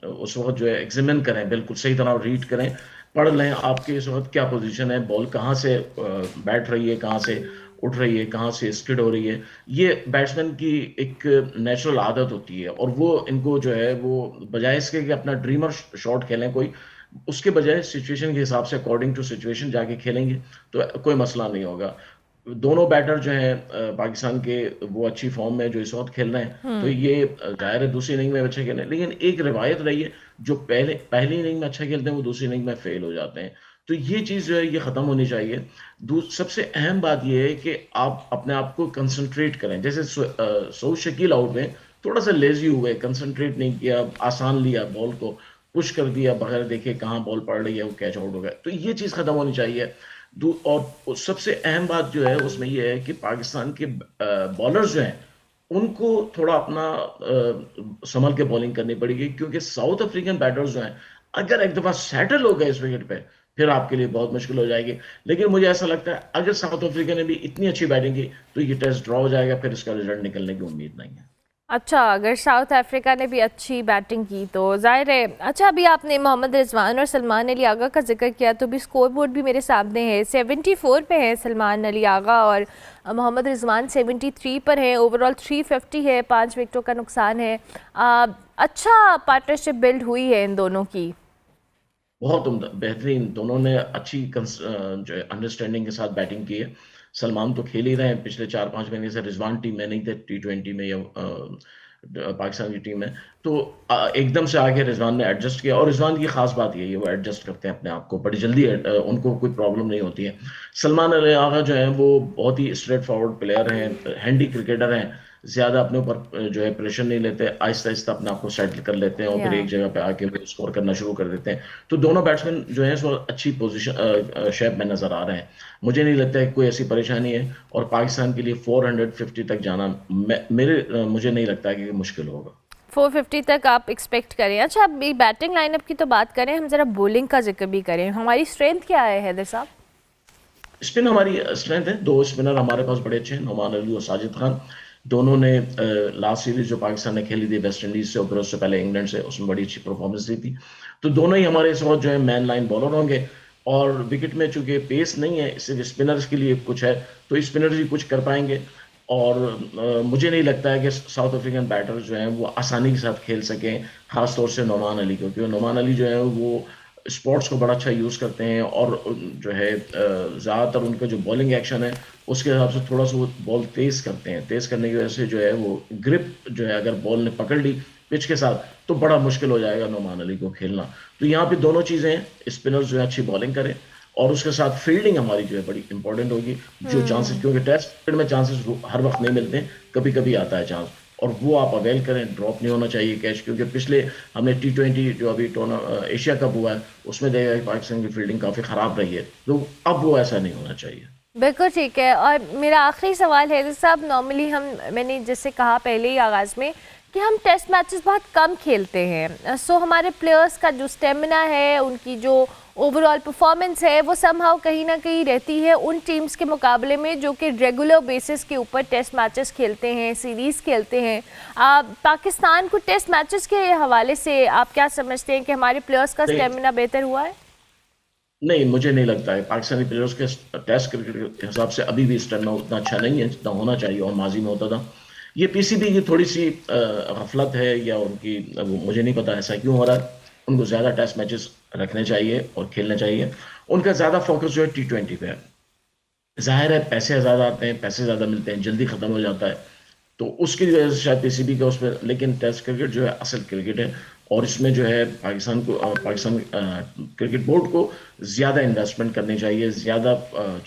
उस वक्त जो है एग्जामिन करें, बिल्कुल सही तरह रीड करें, पढ़ लें आपके इस वक्त क्या पोजीशन है, बॉल कहाँ से बैठ रही है, कहाँ से उठ रही है, कहाँ से स्किड हो रही है। ये बैट्समैन की एक नेचुरल आदत होती है और वो इनको जो है वो बजाय इसके कि अपना ड्रीमर शॉट खेलें कोई, उसके बजाय सिचुएशन के हिसाब से अकॉर्डिंग टू सिचुएशन जाके खेलेंगे तो कोई मसला नहीं होगा। दोनों बैटर जो हैं पाकिस्तान के वो अच्छी फॉर्म में जो इस वक्त खेल रहे हैं, तो ये जाहिर है दूसरी इनिंग में अच्छे खेल रहे हैं, लेकिन एक रिवायत रही है जो पहली इनिंग में अच्छा खेलते हैं वो दूसरी इनिंग में फेल हो जाते हैं। तो ये चीज़ जो है ये ख़त्म होनी चाहिए। सबसे अहम बात ये है कि आप अपने आप को कंसंट्रेट करें। जैसे सऊद शकील आउट में थोड़ा सा लेजी हुए, कंसंट्रेट नहीं किया, आसान लिया, बॉल को पुश कर दिया बगैर देखे कहाँ बॉल पड़ रही है, वो कैच आउट हो गया। तो ये चीज़ ख़त्म होनी चाहिए। और सबसे अहम बात जो है उसमें ये है कि पाकिस्तान के बॉलर्स जो हैं उनको थोड़ा अपना संभल के बॉलिंग करनी पड़ेगी, क्योंकि साउथ अफ्रीकन बैटर्स जो हैं अगर एक दफ़ा सेटल हो गए इस विकेट पे फिर आपके लिए बहुत मुश्किल हो जाएगी। लेकिन मुझे ऐसा लगता है अगर साउथ अफ्रीका ने भी इतनी अच्छी बैटिंग की तो ये टेस्ट ड्रॉ हो जाएगा, फिर इसका रिजल्ट निकलने की उम्मीद नहीं है। अच्छा, अगर साउथ अफ्रीका ने भी अच्छी बैटिंग की तो जाहिर है। अच्छा, अभी आपने मोहम्मद रिजवान और सलमान अली आगा का जिक्र किया तो भी स्कोर बोर्ड भी मेरे सामने है। 74 पे है सलमान अली आगा और मोहम्मद रिजवान 73 पर है। ओवरऑल 350 है, 5 विकेटों का नुकसान है। अच्छा पार्टनरशिप बिल्ड हुई है इन दोनों की। बहुत उम्दा, बेहतरीन। दोनों ने अच्छी जो है अंडरस्टैंडिंग के साथ बैटिंग की है। सलमान तो खेल ही रहे हैं पिछले 4-5 महीने से। रिजवान टीम में नहीं थे T20 में या पाकिस्तान की टीम में, तो एकदम से आके रिजवान ने एडजस्ट किया। और रिजवान की खास बात यही है, वो एडजस्ट करते हैं अपने आप को बड़ी जल्दी। उनको कोई प्रॉब्लम नहीं होती है। सलमान अली आगा जो है वो बहुत ही स्ट्रेट फॉरवर्ड प्लेयर हैं, हैंडी क्रिकेटर हैं। ज़्यादा अपने ऊपर जो है प्रेशर नहीं लेते, आहिस्ता आहिस्ता अपने आप को सेटल कर लेते हैं और फिर एक जगह पे आके वो स्कोर करना शुरू कर देते हैं। तो दोनों बैट्समैन जो है वो अच्छी पोजीशन शेप में नजर आ रहे हैं। मुझे नहीं लगता है कोई ऐसी परेशानी है। और पाकिस्तान के लिए 450 तक जाना मुझे नहीं लगता है कि मुश्किल होगा। 450 तक आप एक्सपेक्ट करें। अच्छा, अब बैटिंग लाइनअप की तो बात करें, हम जरा बॉलिंग का जिक्र भी करें। हमारी स्ट्रेंथ क्या है हैदर साहब? स्पिन हमारी स्ट्रेंथ है। 2 स्पिनर हमारे पास बड़े अच्छे हैं, नोमान अली और साजिद खान। दोनों ने लास्ट सीरीज जो पाकिस्तान ने खेली थी वेस्ट इंडीज से और फिर उससे पहले इंग्लैंड से, उसमें बड़ी अच्छी परफॉर्मेंस दी थी। तो दोनों ही हमारे इस वक्त जो है मैन लाइन बॉलर होंगे। और विकेट में चूंकि पेस नहीं है, सिर्फ स्पिनर्स के लिए कुछ है, तो स्पिनर्स ही कुछ कर पाएंगे। और मुझे नहीं लगता है कि साउथ अफ्रीकन बैटर्स जो हैं वो आसानी के साथ खेल सकें, खासतौर से नोमान अली को, क्योंकि नोमान अली जो है वो स्पॉट्स को बड़ा अच्छा यूज़ करते हैं। और जो है ज़्यादातर उनका जो बॉलिंग एक्शन है उसके हिसाब से थोड़ा सा वो बॉल तेज़ करते हैं। तेज़ करने की वजह से जो है वो ग्रिप जो है, अगर बॉल ने पकड़ ली पिच के साथ तो बड़ा मुश्किल हो जाएगा नोमान अली को खेलना। तो यहाँ पे दोनों चीज़ें हैं, स्पिनर्स जो है अच्छी बॉलिंग करें और उसके साथ फील्डिंग हमारी जो है बड़ी इंपॉर्टेंट होगी। जो चांसेस, क्योंकि टेस्ट क्रिकेट में चांसेस हर वक्त नहीं मिलते, कभी कभी आता है चांस, और वो आप अवेल करें। ड्रॉप नहीं होना चाहिए कैच, क्योंकि पिछले हमने T20 जो अभी एशिया कप हुआ है उसमें देखा कि पाकिस्तान की फील्डिंग काफ़ी ख़राब रही है, तो अब वो ऐसा नहीं होना चाहिए। बिल्कुल ठीक है। और मेरा आखिरी सवाल है साहब, नॉर्मली मैंने जैसे कहा पहले ही आगाज़ में कि हम टेस्ट मैचेस बहुत कम खेलते हैं। सो हमारे प्लेयर्स का जो स्टेमिना है, उनकी जो ओवरऑल परफॉर्मेंस है, वो समहाउ कहीं ना कहीं रहती है उन टीम्स के मुकाबले में जो कि रेगुलर बेसिस के ऊपर टेस्ट मैचेस खेलते हैं, सीरीज़ खेलते हैं। पाकिस्तान को टेस्ट मैचेस के हवाले से आप क्या समझते हैं कि हमारे प्लेयर्स का स्टेमिना बेहतर हुआ है? नहीं, मुझे नहीं लगता है। पाकिस्तानी प्लेयर्स के टेस्ट क्रिकेट के हिसाब से अभी भी स्टेमिना उतना अच्छा नहीं है जितना होना चाहिए और माजी में होता था। ये PCB की थोड़ी सी गफलत है या उनकी, मुझे नहीं पता ऐसा क्यों हो रहा है। उनको ज़्यादा टेस्ट मैचेस रखने चाहिए और खेलने चाहिए। उनका ज़्यादा फोकस जो है T20 पे है। जाहिर है पैसे ज़्यादा आते हैं, पैसे ज़्यादा मिलते हैं, जल्दी ख़त्म हो जाता है, तो उसकी वजह से शायद PCB का उस पर। लेकिन टेस्ट क्रिकेट जो है असल क्रिकेट है और इसमें जो है पाकिस्तान क्रिकेट बोर्ड को ज़्यादा इन्वेस्टमेंट करनी चाहिए, ज़्यादा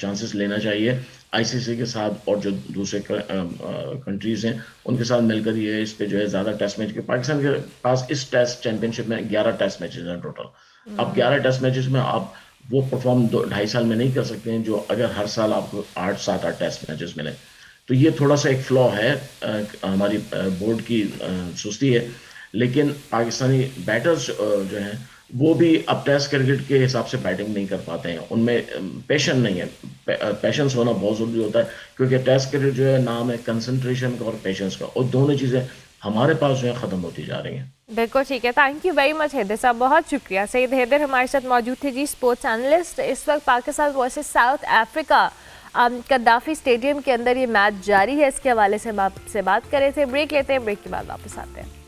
चांसेस लेना चाहिए ICC के साथ और जो दूसरे कंट्रीज़ हैं उनके साथ मिलकर। ये इस पे जो है ज़्यादा टेस्ट मैच के, पाकिस्तान के पास इस टेस्ट चैंपियनशिप में 11 टेस्ट मैचेस हैं टोटल। अब 11 टेस्ट मैचेस में आप वो परफॉर्म 2-2.5 साल में नहीं कर सकते हैं जो अगर हर साल आपको 8-7-8 टेस्ट मैचेस मिले। तो ये थोड़ा सा एक फ्लॉ है, हमारी बोर्ड की सुस्ती है। लेकिन पाकिस्तानी बैटर्स जो हैं वो भी अब टेस्ट क्रिकेट के हिसाब से बैटिंग नहीं कर पाते हैं, उनमें पेशेंस नहीं है। पेशेंस होना बहुत ज़रूरी होता है, क्योंकि टेस्ट क्रिकेट जो है नाम है कंसंट्रेशन का और पेशेंस का, और दोनों चीज़ें हमारे पास जो है ख़त्म होती जा रही हैं। बिल्कुल ठीक है। Thank you very much Haider साहब, बहुत शुक्रिया। सईद हैदर हमारे साथ मौजूद थे जी, स्पोर्ट्स एनालिस्ट। इस वक्त Pakistan versus South Africa Gaddafi stadium के अंदर ये मैच जारी है, इसके हवाले से हम आपसे बात कर रहे थे। ब्रेक लेते हैं, ब्रेक के बाद वापस आते हैं।